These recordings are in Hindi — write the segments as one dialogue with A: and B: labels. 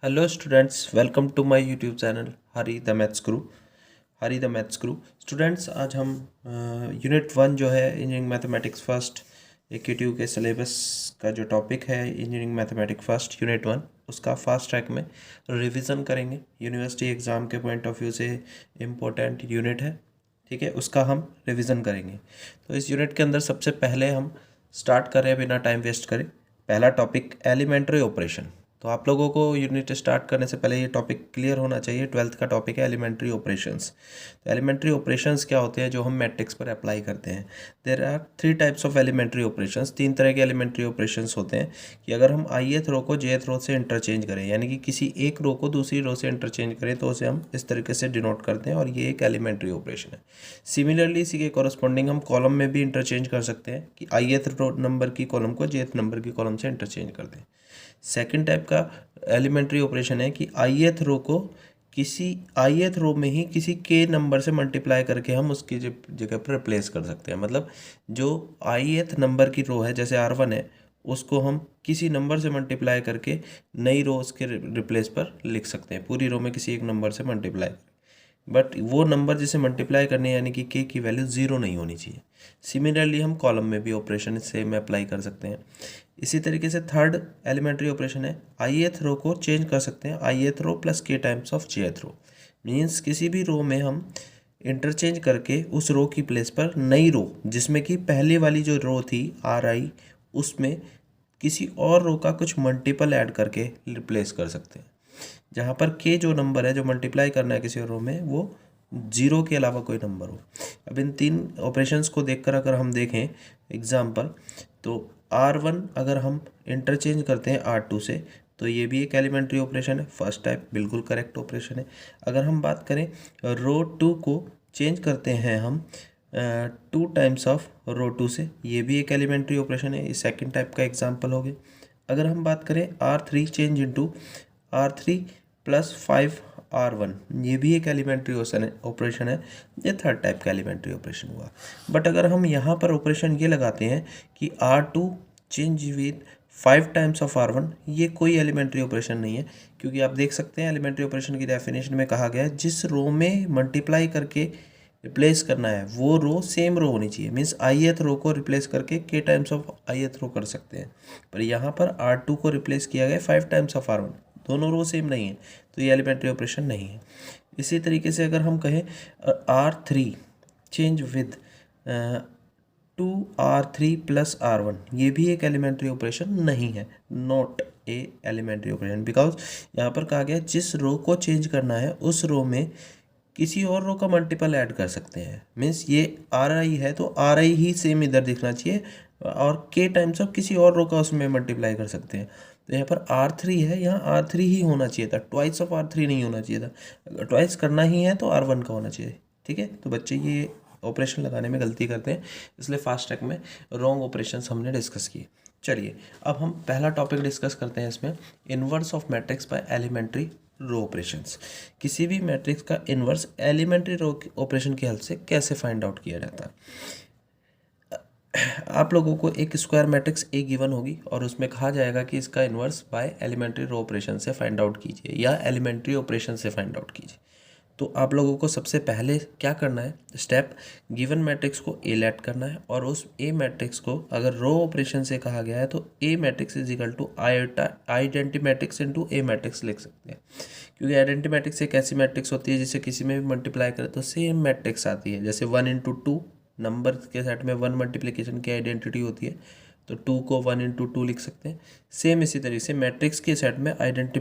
A: Hello students, welcome to my YouTube channel Hari the maths Guru. Hari the maths Guru students, आज हम यूनिट 1 जो है इंजीनियरिंग मैथमेटिक्स फर्स्ट AQTU के सिलेबस का जो टॉपिक है इंजीनियरिंग मैथमेटिक्स फर्स्ट यूनिट 1 उसका फास्ट ट्रैक में रिवीजन करेंगे। यूनिवर्सिटी एग्ज़ाम के पॉइंट ऑफ व्यू से इम्पोर्टेंट यूनिट है, ठीक है, उसका हम रिवीजन करेंगे। तो इस यूनिट के अंदर सबसे पहले हम स्टार्ट करें बिना टाइम वेस्ट करें, पहला टॉपिक एलिमेंट्री ऑपरेशन। तो आप लोगों को यूनिट स्टार्ट करने से पहले ये टॉपिक क्लियर होना चाहिए। 12th का टॉपिक है एलिमेंट्री ऑपरेशंस। तो एलिमेंट्री ऑपरेशंस क्या होते हैं जो हम मैट्रिक्स पर अप्लाई करते हैं। There are 3 types of elementary operations. 3 तरह के एलिमेंट्री ऑपरेशंस होते हैं कि अगर हम ith रो को jth रो से इंटरचेंज करें, यानी कि किसी एक रो को दूसरी रो से इंटरचेंज करें, तो उसे हम इस तरीके से डिनोट करते हैं और ये एक एलिमेंट्री ऑपरेशन है। सिमिलरली इसी के कॉरस्पॉन्डिंग हम कॉलम में भी इंटरचेंज कर सकते हैं कि ith रो नंबर की कॉलम को jth नंबर की कॉलम से इंटरचेंज कर दें। सेकेंड टाइप का एलिमेंट्री ऑपरेशन है कि ith रो को किसी ith रो में ही किसी k नंबर से मल्टीप्लाई करके हम उसकी जगह पर रिप्लेस कर सकते हैं। मतलब जो ith नंबर की रो है, जैसे R1 है, उसको हम किसी नंबर से मल्टीप्लाई करके नई रो उसके रिप्लेस पर लिख सकते हैं। पूरी रो में किसी एक नंबर से मल्टीप्लाई, बट वो नंबर जिसे मल्टीप्लाई करने यानी कि k की वैल्यू 0 नहीं होनी चाहिए। सिमिलरली हम कॉलम में भी ऑपरेशन सेम अप्लाई कर सकते हैं। इसी तरीके से थर्ड एलिमेंट्री ऑपरेशन है ith रो को चेंज कर सकते हैं ith row plus k times of jth row. Means किसी भी रो में हम इंटरचेंज करके उस रो की प्लेस पर नई रो, जिसमें कि पहले वाली जो रो थी Ri, उसमें किसी और रो का कुछ मल्टीपल ऐड करके रिप्लेस कर सकते हैं। जहाँ पर k जो नंबर है जो मल्टीप्लाई करना है किसी रो में, वो 0 के अलावा कोई नंबर हो। अब इन 3 ऑपरेशंस को देखकर अगर हम देखें एग्जाम्पल, तो R1 अगर हम इंटरचेंज करते हैं R2 से, तो ये भी एक एलिमेंट्री ऑपरेशन है। फर्स्ट टाइप बिल्कुल करेक्ट ऑपरेशन है। अगर हम बात करें रो 2 को चेंज करते हैं हम 2 टाइम्स ऑफ रो 2 से, ये भी एक एलिमेंट्री ऑपरेशन है। ये सेकेंड टाइप का एग्जाम्पल हो गया। अगर हम बात करें R3 change into R3 plus 5 R1, ये भी एक एलिमेंट्री ऑपरेशन है। ये थर्ड टाइप का एलिमेंट्री ऑपरेशन हुआ। बट अगर हम यहाँ पर ऑपरेशन ये लगाते हैं कि R2 change with 5 times of R1, ये कोई एलिमेंट्री ऑपरेशन नहीं है, क्योंकि आप देख सकते हैं एलिमेंट्री ऑपरेशन की डेफिनेशन में कहा गया है जिस रो में मल्टीप्लाई करके रिप्लेस करना है वो रो सेम रो होनी चाहिए। मीन्स ith रो को रिप्लेस करके k टाइम्स ऑफ ith रो कर सकते हैं, पर यहाँ पर R2 को रिप्लेस किया गया 5 टाइम्स ऑफ R1, दोनों रो सेम नहीं है, तो ये एलिमेंट्री ऑपरेशन नहीं है। इसी तरीके से अगर हम कहें R3 change with 2R3 plus R1, ये भी एक एलिमेंट्री ऑपरेशन नहीं है, not a elementary operation, because यहाँ पर कहा गया जिस रो को चेंज करना है उस रो में किसी और रो का मल्टीपल ऐड कर सकते हैं। मीन्स ये Ri है तो Ri ही सेम इधर दिखना चाहिए और k टाइम्स ऑफ किसी और रो का उसमें मल्टीप्लाई कर सकते हैं। तो यहाँ पर R3 है, यहाँ R3 ही होना चाहिए था, ट्वाइस ऑफ R3 नहीं होना चाहिए था। अगर ट्वाइस करना ही है तो R1 का होना चाहिए, ठीक है। तो बच्चे ये ऑपरेशन लगाने में गलती करते हैं, इसलिए फास्ट ट्रैक में रॉन्ग ऑपरेशंस हमने डिस्कस किए। चलिए अब हम पहला टॉपिक डिस्कस करते हैं इसमें, inverse of matrix by elementary row operations. किसी भी मैट्रिक्स का इन्वर्स एलिमेंट्री रो ऑपरेशन की हेल्प से कैसे फाइंड आउट किया जाता है। आप लोगों को एक स्क्वायर मैट्रिक्स ए गिवन होगी और उसमें कहा जाएगा कि इसका inverse by elementary row operation से फाइंड आउट कीजिए या एलिमेंट्री ऑपरेशन से फाइंड आउट कीजिए। तो आप लोगों को सबसे पहले क्या करना है, स्टेप, गिवन मैट्रिक्स को ए लेट करना है और उस ए मैट्रिक्स को अगर रो ऑपरेशन से कहा गया है तो A matrix is equal to identity matrix into A matrix लिख सकते हैं, क्योंकि आइडेंटिटी मैट्रिक्स एक ऐसी मैट्रिक्स होती है जिसे किसी में भी मल्टीप्लाई करें तो सेम मैट्रिक्स आती है। जैसे 1 इंटू 2 नंबर के सेट में 1 मल्टीप्लिकेशन की आइडेंटिटी होती है, तो 2 को 1 इंटू 2 लिख सकते हैं। सेम इसी तरीके से मैट्रिक्स के सेट में आइडेंटिटी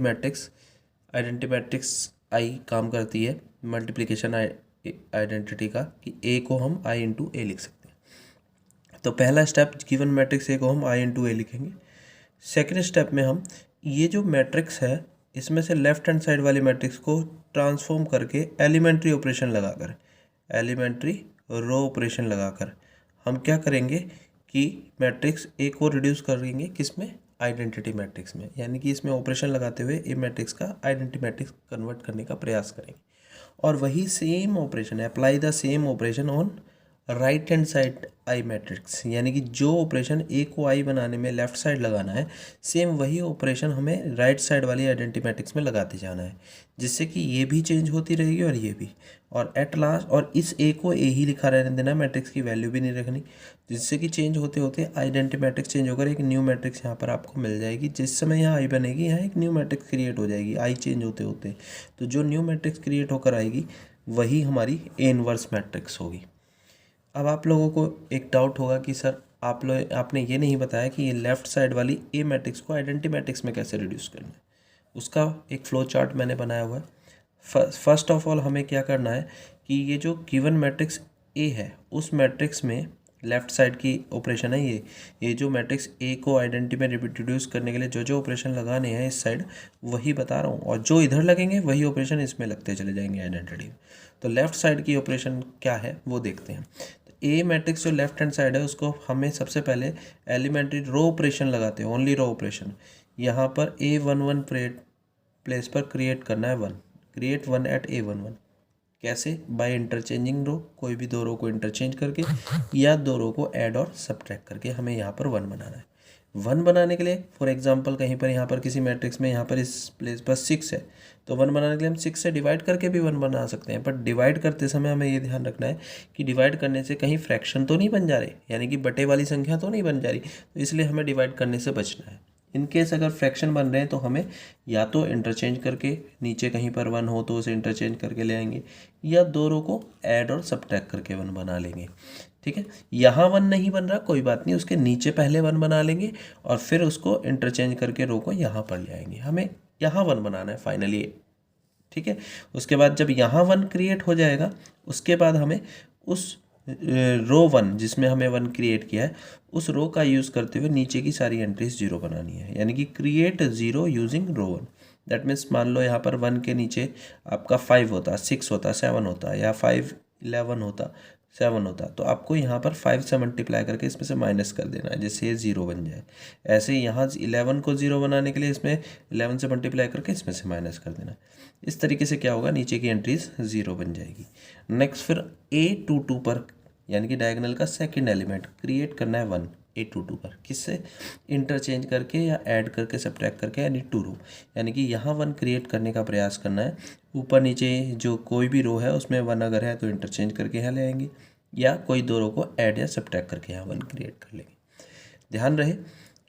A: मैट्रिक्स आई काम करती है मल्टीप्लिकेशन आइडेंटिटी का, कि ए को हम आई इंटू ए लिख सकते हैं। तो पहला स्टेप, गिवन मैट्रिक्स ए को हम आई इंटू ए लिखेंगे। सेकेंड स्टेप में हम ये जो मैट्रिक्स है इसमें से लेफ्ट हैंड साइड वाली मैट्रिक्स को ट्रांसफॉर्म करके एलिमेंट्री ऑपरेशन लगाकर, एलिमेंट्री रो ऑपरेशन लगाकर हम क्या करेंगे कि मैट्रिक्स ए को रिड्यूस करेंगे किसमें, आइडेंटिटी मैट्रिक्स में, यानी कि इसमें ऑपरेशन लगाते हुए ए मैट्रिक्स का आइडेंटिटी मैट्रिक्स कन्वर्ट करने का प्रयास करेंगे। और वही same operation, apply the same operation on right hand side I matrix, यानी कि जो ऑपरेशन ए को आई बनाने में लेफ्ट साइड लगाना है, सेम वही ऑपरेशन हमें राइट साइड वाली आइडेंटिटी मैट्रिक्स में लगाते जाना है, जिससे कि ये भी चेंज होती रहेगी और ये भी, और एट लास्ट, और इस ए को ए ही लिखा रहने देना, मैट्रिक्स की वैल्यू भी नहीं रखनी, जिससे कि चेंज होते होते आइडेंटिटी मैट्रिक्स चेंज होकर एक न्यू मैट्रिक्स यहाँ पर आपको मिल जाएगी। जिस समय यहाँ आई बनेगी, यहाँ एक न्यू मैट्रिक्स क्रिएट हो जाएगी आई चेंज होते होते। तो जो न्यू मैट्रिक्स क्रिएट होकर आएगी वही हमारी ए इनवर्स मैट्रिक्स होगी। अब आप लोगों को एक डाउट होगा कि सर आपने ये नहीं बताया कि ये लेफ़्ट साइड वाली ए मैट्रिक्स को आइडेंटिटी मैट्रिक्स में कैसे रिड्यूस करना है। उसका एक फ्लो चार्ट मैंने बनाया हुआ है। फर्स्ट ऑफ ऑल हमें क्या करना है कि ये जो गिवन मैट्रिक्स ए है उस मैट्रिक्स में लेफ़्ट साइड की ऑपरेशन है, ये जो मैट्रिक्स ए को आइडेंटिटी में रिड्यूस करने के लिए जो ऑपरेशन लगाने हैं इस साइड वही बता रहा हूँ, और जो इधर लगेंगे वही ऑपरेशन इसमें लगते चले जाएंगे आइडेंटिटी में। तो लेफ़्ट साइड की ऑपरेशन क्या है वो देखते हैं। ए मैट्रिक्स जो लेफ्ट हैंड साइड है उसको हमें सबसे पहले एलिमेंट्री रो ऑपरेशन लगाते हैं, ओनली रो ऑपरेशन। यहाँ पर A11 प्लेस पर क्रिएट करना है 1, क्रिएट 1 एट A11। कैसे? बाय इंटरचेंजिंग रो, कोई भी दो रो को इंटरचेंज करके या दो रो को ऐड और सब्ट्रैक्ट करके हमें यहाँ पर 1 बनाना है। 1 बनाने के लिए फॉर एग्जांपल कहीं पर यहाँ पर किसी मैट्रिक्स में यहाँ पर इस प्लेस पर 6 है, तो 1 बनाने के लिए हम 6 से डिवाइड करके भी 1 बना सकते हैं। पर डिवाइड करते समय हमें ये ध्यान रखना है कि डिवाइड करने से कहीं फ्रैक्शन तो नहीं बन जा रहे, यानी कि बटे वाली संख्या तो नहीं बन जा रही, तो इसलिए हमें डिवाइड करने से बचना है। इनकेस अगर फ्रैक्शन बन रहे हैं तो हमें या तो इंटरचेंज करके, नीचे कहीं पर 1 हो तो उसे इंटरचेंज करके ले आएंगे, या दो रो को ऐड और सब्ट्रैक्ट करके 1 बना लेंगे। ठीक है, यहाँ 1 नहीं बन रहा कोई बात नहीं, उसके नीचे पहले 1 बना लेंगे और फिर उसको इंटरचेंज करके रो को यहाँ पर ले आएंगे। हमें यहाँ 1 बनाना है फाइनली। ठीक है, उसके बाद जब यहाँ 1 क्रिएट हो जाएगा उसके बाद हमें उस रो 1 जिसमें हमें 1 क्रिएट किया है उस रो का यूज़ करते हुए नीचे की सारी एंट्रीज 0 बनानी है, यानी कि create 0 using row 1। That means मान लो यहाँ पर 1 के नीचे आपका 5 होता, 6 होता, 7 होता, या 5 11 होता, 7 होता, तो आपको यहाँ पर 5 से मल्टीप्लाई करके इसमें से माइनस कर देना है जिससे ये 0 बन जाए। ऐसे ही यहाँ 11 को 0 बनाने के लिए इसमें 11 से मल्टीप्लाई करके इसमें से माइनस कर देना है। इस तरीके से क्या होगा, नीचे की एंट्रीज 0 बन जाएगी। नेक्स्ट फिर A22 पर, यानी कि डायगोनल का सेकंड एलिमेंट क्रिएट करना है 1 A22 पर, किससे? इंटरचेंज करके या ऐड करके सब्ट्रैक्ट करके, यानी 2 रो, यानी कि यहाँ 1 क्रिएट करने का प्रयास करना है। ऊपर नीचे जो कोई भी रो है उसमें 1 अगर है तो इंटरचेंज करके यहाँ ले आएंगे, या कोई दो रो को ऐड या सब्ट्रैक्ट करके यहाँ 1 क्रिएट कर लेंगे। ध्यान रहे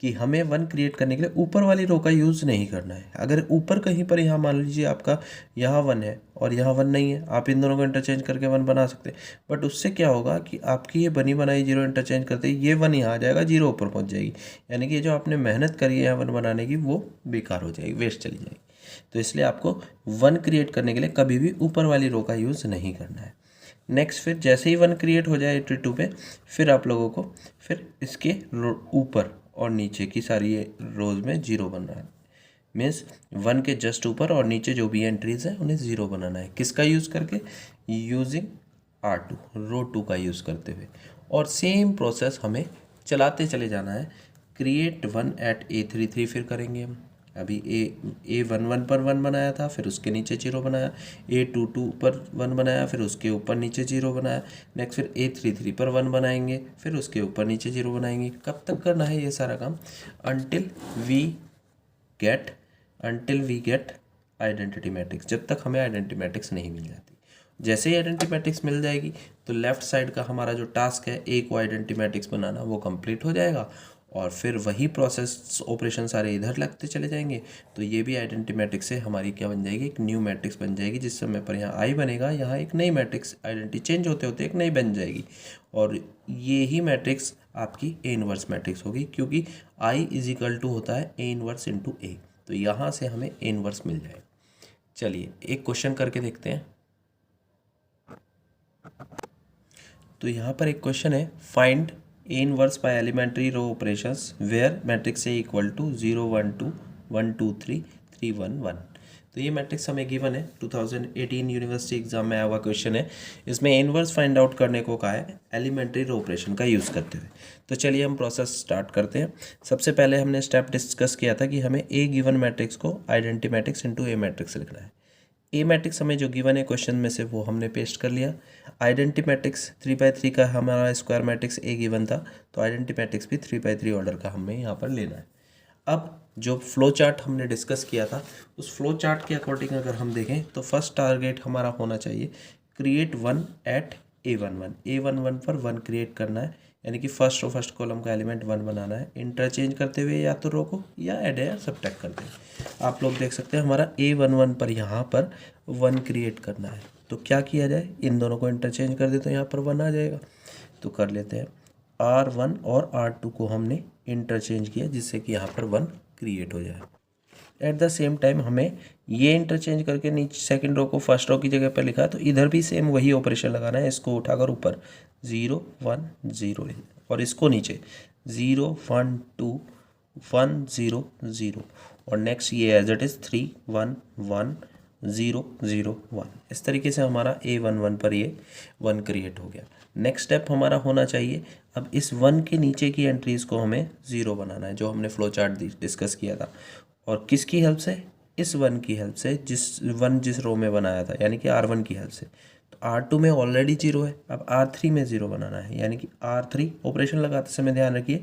A: कि हमें 1 क्रिएट करने के लिए ऊपर वाली रो का यूज़ नहीं करना है। अगर ऊपर कहीं पर यहाँ मान लीजिए आपका यहाँ 1 है और यहाँ 1 नहीं है, आप इन दोनों को इंटरचेंज करके 1 बना सकते हैं, बट उससे क्या होगा कि आपकी ये बनी बनाई 0 इंटरचेंज करते ही ये 1 यहाँ आ जाएगा, 0 ऊपर पहुँच जाएगी, यानी कि जो आपने मेहनत करी है यहाँ 1 बनाने की वो बेकार हो जाएगी, वेस्ट चली जाएगी। तो इसलिए आपको 1 क्रिएट करने के लिए कभी भी ऊपर वाली रो का यूज़ नहीं करना है। नेक्स्ट फिर जैसे ही 1 क्रिएट हो जाए 82 पे, फिर आप लोगों को फिर इसके ऊपर और नीचे की सारी रोज में 0 बनना है। मीन्स 1 के जस्ट ऊपर और नीचे जो भी एंट्रीज हैं उन्हें 0 बनाना है। किसका यूज़ करके? यूजिंग R2, रो 2 का यूज़ करते हुए। और सेम प्रोसेस हमें चलाते चले जाना है। क्रिएट 1 एट A33 फिर करेंगे हम। अभी A11 पर 1 बनाया था, फिर उसके नीचे 0 बनाया, A22 पर 1 बनाया, फिर उसके ऊपर नीचे 0 बनाया। नेक्स्ट फिर A33 पर 1 बनाएंगे, फिर उसके ऊपर नीचे 0 बनाएंगे। कब तक करना है ये सारा काम? Until we get identity matrix, जब तक हमें आइडेंटिटी मैट्रिक्स नहीं मिल जाती। जैसे ही आइडेंटिटी मैट्रिक्स मिल जाएगी तो लेफ्ट साइड का हमारा जो टास्क है ए को आइडेंटिटी मैट्रिक्स बनाना वो कंप्लीट हो जाएगा, और फिर वही प्रोसेस ऑपरेशन सारे इधर लगते चले जाएंगे। तो ये भी आइडेंटिटी मैट्रिक्स से हमारी क्या बन जाएगी? एक न्यू मैट्रिक्स बन जाएगी। जिस समय पर यहाँ आई बनेगा, यहाँ एक नई मैट्रिक्स आइडेंटिटी चेंज होते होते एक नई बन जाएगी, और ये ही मैट्रिक्स आपकी ए इनवर्स मैट्रिक्स होगी, क्योंकि आई इज इक्वल टू होता है ए इनवर्स इंटू ए। तो यहाँ से हमें ए इनवर्स मिल जाएगा। चलिए एक क्वेश्चन करके देखते हैं। तो यहाँ पर एक क्वेश्चन है, find a inverse by elementary row operations where matrix A equal to 0 1 2 1 2 3 3 1 1। तो ये मैट्रिक्स हमें गिवन है, 2018 यूनिवर्सिटी एग्जाम में आया हुआ क्वेश्चन है। इसमें इनवर्स फाइंड आउट करने को कहा है एलिमेंट्री रो ऑपरेशन का यूज़ करते हुए। तो चलिए हम प्रोसेस स्टार्ट करते हैं। सबसे पहले हमने स्टेप डिस्कस किया था कि हमें ए गिवन मैट्रिक्स को आइडेंटिटी मैट्रिक्स इंटू ए मैट्रिक्स लिखना है। ए मैट्रिक्स हमें जो गिवन है क्वेश्चन में से वो हमने पेस्ट कर लिया। आइडेंटिटी मैट्रिक्स 3x3 का हमारा स्क्वायर मैट्रिक्स ए गिवन था, तो आइडेंटिटी मैट्रिक्स भी 3x3 ऑर्डर का हमें यहाँ पर लेना है। अब जो फ्लो चार्ट हमने डिस्कस किया था, उस फ्लो चार्ट के अकॉर्डिंग अगर हम देखें तो फर्स्ट टारगेट हमारा होना चाहिए क्रिएट वन एट A11 पर वन क्रिएट करना है, यानी कि फर्स्ट कॉलम का एलिमेंट वन बनाना है, इंटरचेंज करते हुए या तो रो को या ऐड या सब्ट्रैक्ट करते हुए। आप लोग देख सकते हैं हमारा A11 पर यहाँ पर वन क्रिएट करना है, तो क्या किया जाए, इन दोनों को इंटरचेंज कर दे तो यहाँ पर वन आ जाएगा। तो कर लेते हैं, R1 और R2 को हमने इंटरचेंज किया जिससे कि यहाँ पर वन क्रिएट हो जाए। एट द सेम टाइम हमें ये इंटरचेंज करके नीचे सेकंड रो को फर्स्ट रो की जगह पर लिखा, तो इधर भी सेम वही ऑपरेशन लगाना है। इसको उठाकर ऊपर 0 1 0 और इसको नीचे 0 1 2 1 0 0 और नेक्स्ट ये एज इट इज़ 3 1 1 0 0 1। इस तरीके से हमारा A11 पर ये वन क्रिएट हो गया। नेक्स्ट स्टेप हमारा होना चाहिए, अब इस वन के नीचे की एंट्रीज़ को हमें 0 बनाना है, जो हमने फ्लो चार्ट डिस्कस किया था। और किसकी हेल्प से, इस वन की हेल्प से, जिस रो में बनाया था, यानी कि R1 की हेल्प से। तो R2 में ऑलरेडी 0 है, अब R3 में 0 बनाना है, यानी कि R3 ऑपरेशन लगाते समय ध्यान रखिए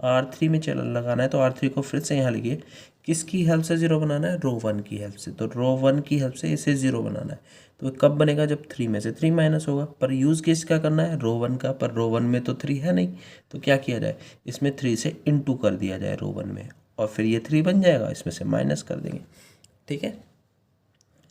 A: R3 में लगाना है, तो R3 को फिर से यहाँ लिखिए, किसकी हेल्प से 0 बनाना है, रो वन की हेल्प से। तो रो वन की हेल्प से इसे 0 बनाना है, तो कब बनेगा, जब 3 में से 3 माइनस होगा। पर यूज़ किसका करना है, रो वन का, पर रो वन में तो 3 है नहीं, तो क्या किया जाए, इसमें 3 से इंटू कर दिया जाए रो वन में, और फिर ये 3 बन जाएगा, इसमें से माइनस कर देंगे। ठीक है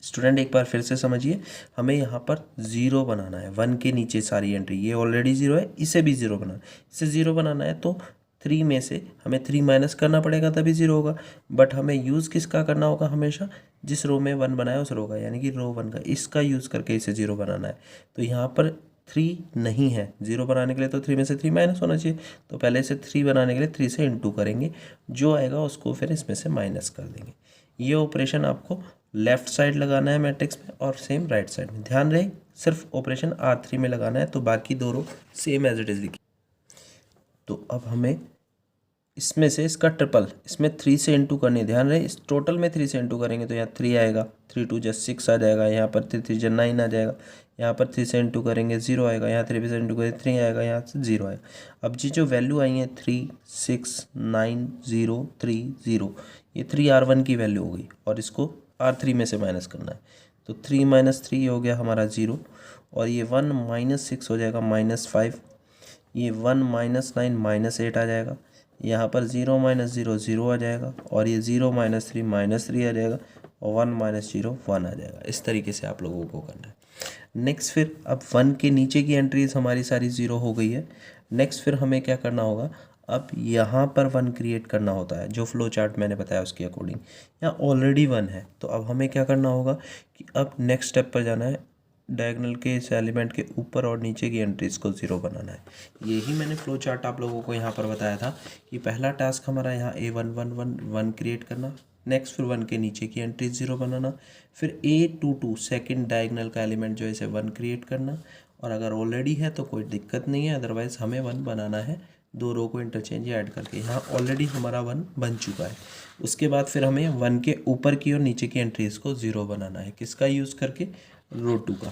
A: स्टूडेंट, एक बार फिर से समझिए, हमें यहाँ पर 0 बनाना है, वन के नीचे सारी एंट्री, ये ऑलरेडी 0 है, इसे भी 0 बनाना है। इसे 0 बनाना है तो 3 में से हमें 3 माइनस करना पड़ेगा, तभी 0 होगा। बट हमें यूज़ किसका करना होगा, हमेशा जिस रो में 1 बनाया उस रो का, यानी कि रो 1 का, इसका यूज़ करके इसे 0 बनाना है। तो यहाँ पर 3 नहीं है, 0 बनाने के लिए तो 3 में से 3 माइनस होना चाहिए, तो पहले इसे 3 बनाने के लिए 3 से इंटू करेंगे, जो आएगा उसको फिर इसमें से माइनस कर देंगे। ये ऑपरेशन आपको लेफ्ट साइड लगाना है मैट्रिक्स में और सेम राइट साइड में। ध्यान रहे सिर्फ ऑपरेशन R3 में लगाना है, तो बाकी दो रो सेम एज इट इज़ लिखी। तो अब हमें इसमें से इसका ट्रिपल, इसमें 3 से इंटू करनी है। ध्यान रहे इस टोटल में 3 से इंटू करेंगे तो यहाँ 3 आएगा, 3 2 जस्ट 6 आ जाएगा, यहाँ पर 3 3 9 आ जाएगा, यहाँ पर 3 से इंटू करेंगे 0 आएगा, यहाँ 3 से इंटू करेंगे 3 आएगा, यहाँ से 0 आएगा। अब जी जो वैल्यू आई है 3 6 9 0 3 0, ये 3 R1 की वैल्यू हो गई, और इसको R3 में से माइनस करना है, तो 3 - 3 हो गया हमारा 0, और ये 1 - 6 हो जाएगा -5, ये 1 - 9 -8 आ जाएगा, यहाँ पर 0 - 0 0 आ जाएगा, और ये 0 - 3 -3 आ जाएगा, और 1 - 0 1 आ जाएगा। इस तरीके से आप लोगों को करना है। नेक्स्ट फिर अब 1 के नीचे की एंट्रीज हमारी सारी 0 हो गई है। नेक्स्ट फिर हमें क्या करना होगा, अब यहाँ पर 1 क्रिएट करना होता है, जो फ्लो चार्ट मैंने बताया उसके अकॉर्डिंग। यहाँ ऑलरेडी 1 है, तो अब हमें क्या करना होगा कि अब नेक्स्ट स्टेप पर जाना है, डायगोनल के इस एलिमेंट के ऊपर और नीचे की एंट्रीज को 0 बनाना है। यही मैंने फ्लो चार्ट आप लोगों को यहाँ पर बताया था कि पहला टास्क हमारा यहाँ A11 क्रिएट करना, नेक्स्ट फिर 1 के नीचे की एंट्रीज 0 बनाना, फिर A22 सेकेंड डायगोनल का एलिमेंट जो है इसे 1 क्रिएट करना, और अगर ऑलरेडी है तो कोई दिक्कत नहीं है, अदरवाइज हमें 1 बनाना है, दो रो को इंटरचेंज ऐड करके। यहाँ ऑलरेडी हमारा 1 बन चुका है। उसके बाद फिर हमें 1 के ऊपर की और नीचे की एंट्रीज को 0 बनाना है, किसका यूज़ करके, रो 2 का,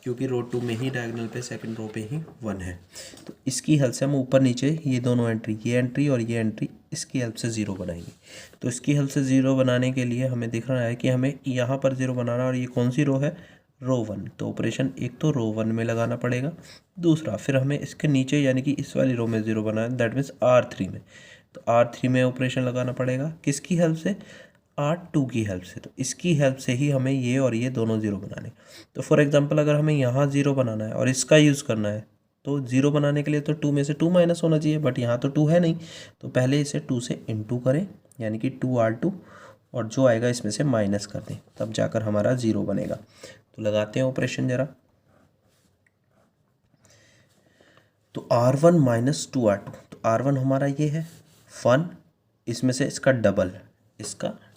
A: क्योंकि रो 2 में ही डायगोनल पे सेकंड रो पे ही 1 है। तो इसकी हेल्प से हम ऊपर नीचे ये दोनों एंट्री, ये एंट्री और ये एंट्री, इसकी हेल्प से 0 बनाएंगे। तो इसकी हेल्प से 0 बनाने के लिए हमें दिख रहा है कि हमें यहाँ पर 0 बनाना, और ये कौन सी रो है, रो 1। तो ऑपरेशन एक तो रो 1 में लगाना पड़ेगा, दूसरा फिर हमें इसके नीचे यानी कि इस वाली रो में 0 बनाना है, दैट मीन्स R3 में। तो R3 में ऑपरेशन लगाना पड़ेगा, किसकी हेल्प से, R2 की हेल्प से। तो इसकी हेल्प से ही हमें ये और ये दोनों 0 बनाने। तो फॉर एग्जांपल अगर हमें यहाँ 0 बनाना है और इसका यूज़ करना है, तो 0 बनाने के लिए तो 2 में से 2 माइनस होना चाहिए, बट यहाँ तो 2 है नहीं, तो पहले इसे 2 से इंटू करें, यानी कि 2R2, और जो आएगा इसमें से माइनस कर दें, तब जाकर हमारा 0 बनेगा। तो लगाते हैं ऑपरेशन ज़रा, तो R1 - 2R2, तो R1 हमारा ये है 1, इसमें से इसका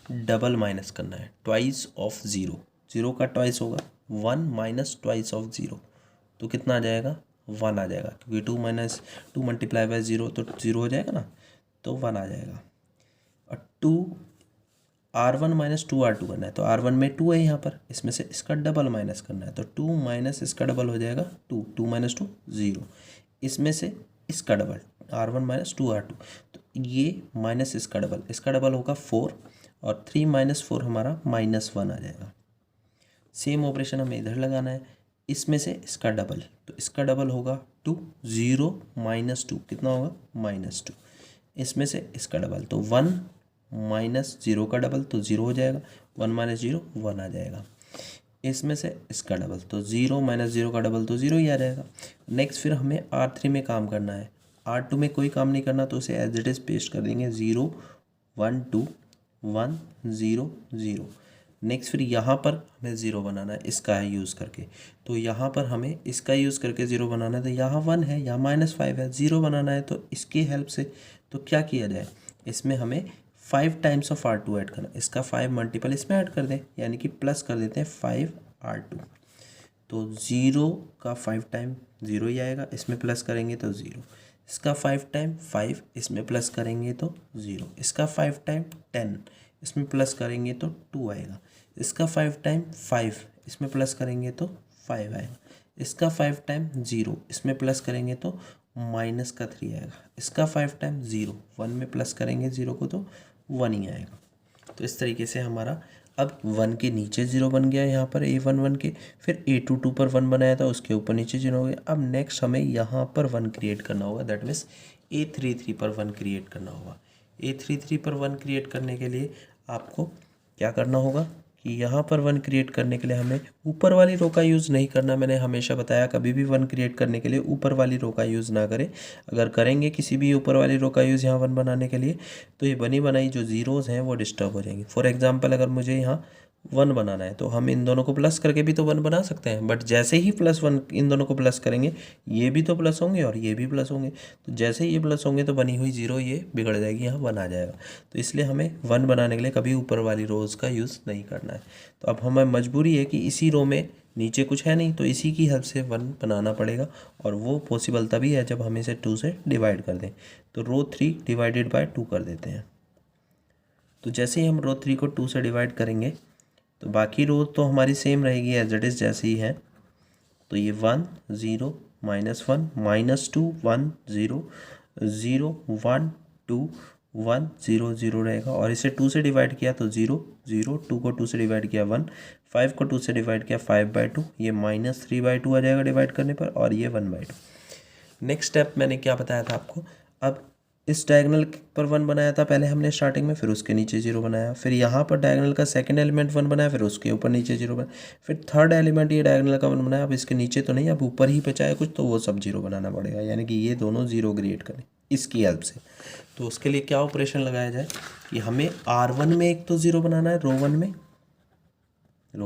A: डबल माइनस करना है, ट्वाइस ऑफ 0, 0 का ट्वाइस होगा 1 - ट्वाइस ऑफ 0, तो कितना आ जाएगा, 1 आ जाएगा, क्योंकि 2 मल्टीप्लाई बाय 0 तो 0 हो जाएगा ना, तो 1 आ जाएगा। और 2 R1 माइनस 2R2 करना है, तो R1 में 2 है यहाँ पर, इसमें से इसका डबल माइनस करना है, तो 2 माइनस इसका डबल हो जाएगा 2, 2 माइनस 2 0, इसमें से इसका डबल R1 माइनस 2R2, तो ये माइनस इसका डबल होगा 4, और 3 माइनस 4 हमारा -1 आ जाएगा। सेम ऑपरेशन हमें इधर लगाना है, इसमें से इसका डबल, तो इसका डबल होगा 2, 0 माइनस 2 कितना होगा -2, इसमें से इसका डबल, तो 1 माइनस 0 का डबल, तो 0 हो जाएगा, 1 माइनस 0 1 आ जाएगा, इसमें से इसका डबल, तो 0 माइनस 0 का डबल, तो 0 ही आ जाएगा। नेक्स्ट फिर हमें R3 में काम करना है, R2 में कोई काम नहीं करना, तो उसे एज इट इज पेस्ट कर देंगे, 0 1 2 1 0 0। नेक्स्ट फिर यहाँ पर हमें 0 बनाना है इसका यूज़ करके, तो यहाँ पर हमें इसका यूज़ करके 0 बनाना है, तो यहाँ 1 है, यहाँ -5 है, 0 बनाना है, तो इसकी हेल्प से तो क्या किया जाए, इसमें हमें 5 टाइम्स ऑफ R2 ऐड करना, इसका 5 मल्टीपल इसमें ऐड कर दें, यानी कि प्लस कर देते हैं 5R2, तो 0 का 5 टाइम 0 ही आएगा, इसमें प्लस करेंगे तो 0, इसका 5 टाइम 5 इसमें प्लस करेंगे तो 0, इसका 5 टाइम 10 इसमें प्लस करेंगे तो 2 आएगा, इसका 5 टाइम 5 इसमें प्लस करेंगे तो 5 आएगा, इसका 5 टाइम 0 इसमें प्लस करेंगे तो माइनस का 3 आएगा, इसका 5 टाइम 0 1 में प्लस करेंगे 0 को तो 1 ही आएगा। तो इस तरीके से हमारा अब 1 के नीचे 0 बन गया यहाँ पर A1 1 के, फिर A2 2 पर 1 बनाया था उसके ऊपर नीचे 0 हो गया। अब नेक्स्ट हमें यहाँ पर 1 क्रिएट करना होगा, दैट मीन्स A3 3 पर 1 क्रिएट करना होगा। A3 3 पर 1 क्रिएट करने के लिए आपको क्या करना होगा कि यहाँ पर 1 क्रिएट करने के लिए हमें ऊपर वाली रो का यूज़ नहीं करना। मैंने हमेशा बताया कभी भी 1 क्रिएट करने के लिए ऊपर वाली रो का यूज़ ना करें। अगर करेंगे किसी भी ऊपर वाली रो का यूज़ यहाँ 1 बनाने के लिए तो ये बनी बनाई जो ज़ीरोज़ हैं वो डिस्टर्ब हो जाएंगी। फॉर एग्जांपल अगर मुझे यहाँ 1 बनाना है तो हम इन दोनों को प्लस करके भी तो 1 बना सकते हैं, बट जैसे ही +1 इन दोनों को प्लस करेंगे ये भी तो प्लस होंगे और ये भी प्लस होंगे, तो जैसे ही ये प्लस होंगे तो बनी हुई 0 ये बिगड़ जाएगी, यहाँ 1 आ जाएगा। तो इसलिए हमें 1 बनाने के लिए कभी ऊपर वाली रोज़ का यूज़ नहीं करना है। तो अब हमें मजबूरी है कि इसी रो में नीचे कुछ है नहीं तो इसी की हेल्प से 1 बनाना पड़ेगा, और वो पॉसिबल तभी है जब हम इसे 2 से डिवाइड कर दें। तो रो 3 डिवाइडेड बाय 2 कर देते हैं। तो जैसे ही हम रो 3 को 2 से डिवाइड करेंगे तो बाकी रो तो हमारी सेम रहेगी एज इट इज़ जैसे ही है। तो ये 1 0 -1 -2 1 0 0 1 2 1 0 0 रहेगा, और इसे 2 से डिवाइड किया तो 0 0, 2 को 2 से डिवाइड किया 1, 5 को 2 से डिवाइड किया 5/2, ये -3/2 आ जाएगा डिवाइड करने पर, और ये 1/2। नेक्स्ट स्टेप मैंने क्या बताया था आपको, अब इस डायगोनल पर 1 बनाया था पहले हमने स्टार्टिंग में, फिर उसके नीचे 0 बनाया, फिर यहाँ पर डायगोनल का सेकंड एलिमेंट 1 बनाया, फिर उसके ऊपर नीचे 0 बनाया, फिर थर्ड एलिमेंट ये डायगोनल का 1 बनाया। अब इसके नीचे तो नहीं, अब ऊपर ही बचा है कुछ, तो वो सब 0 बनाना पड़ेगा, यानी कि ये दोनों 0 क्रिएट करें इसकी हेल्प से। तो उसके लिए क्या ऑपरेशन लगाया जाए कि हमें R1 में एक तो 0 बनाना है, रो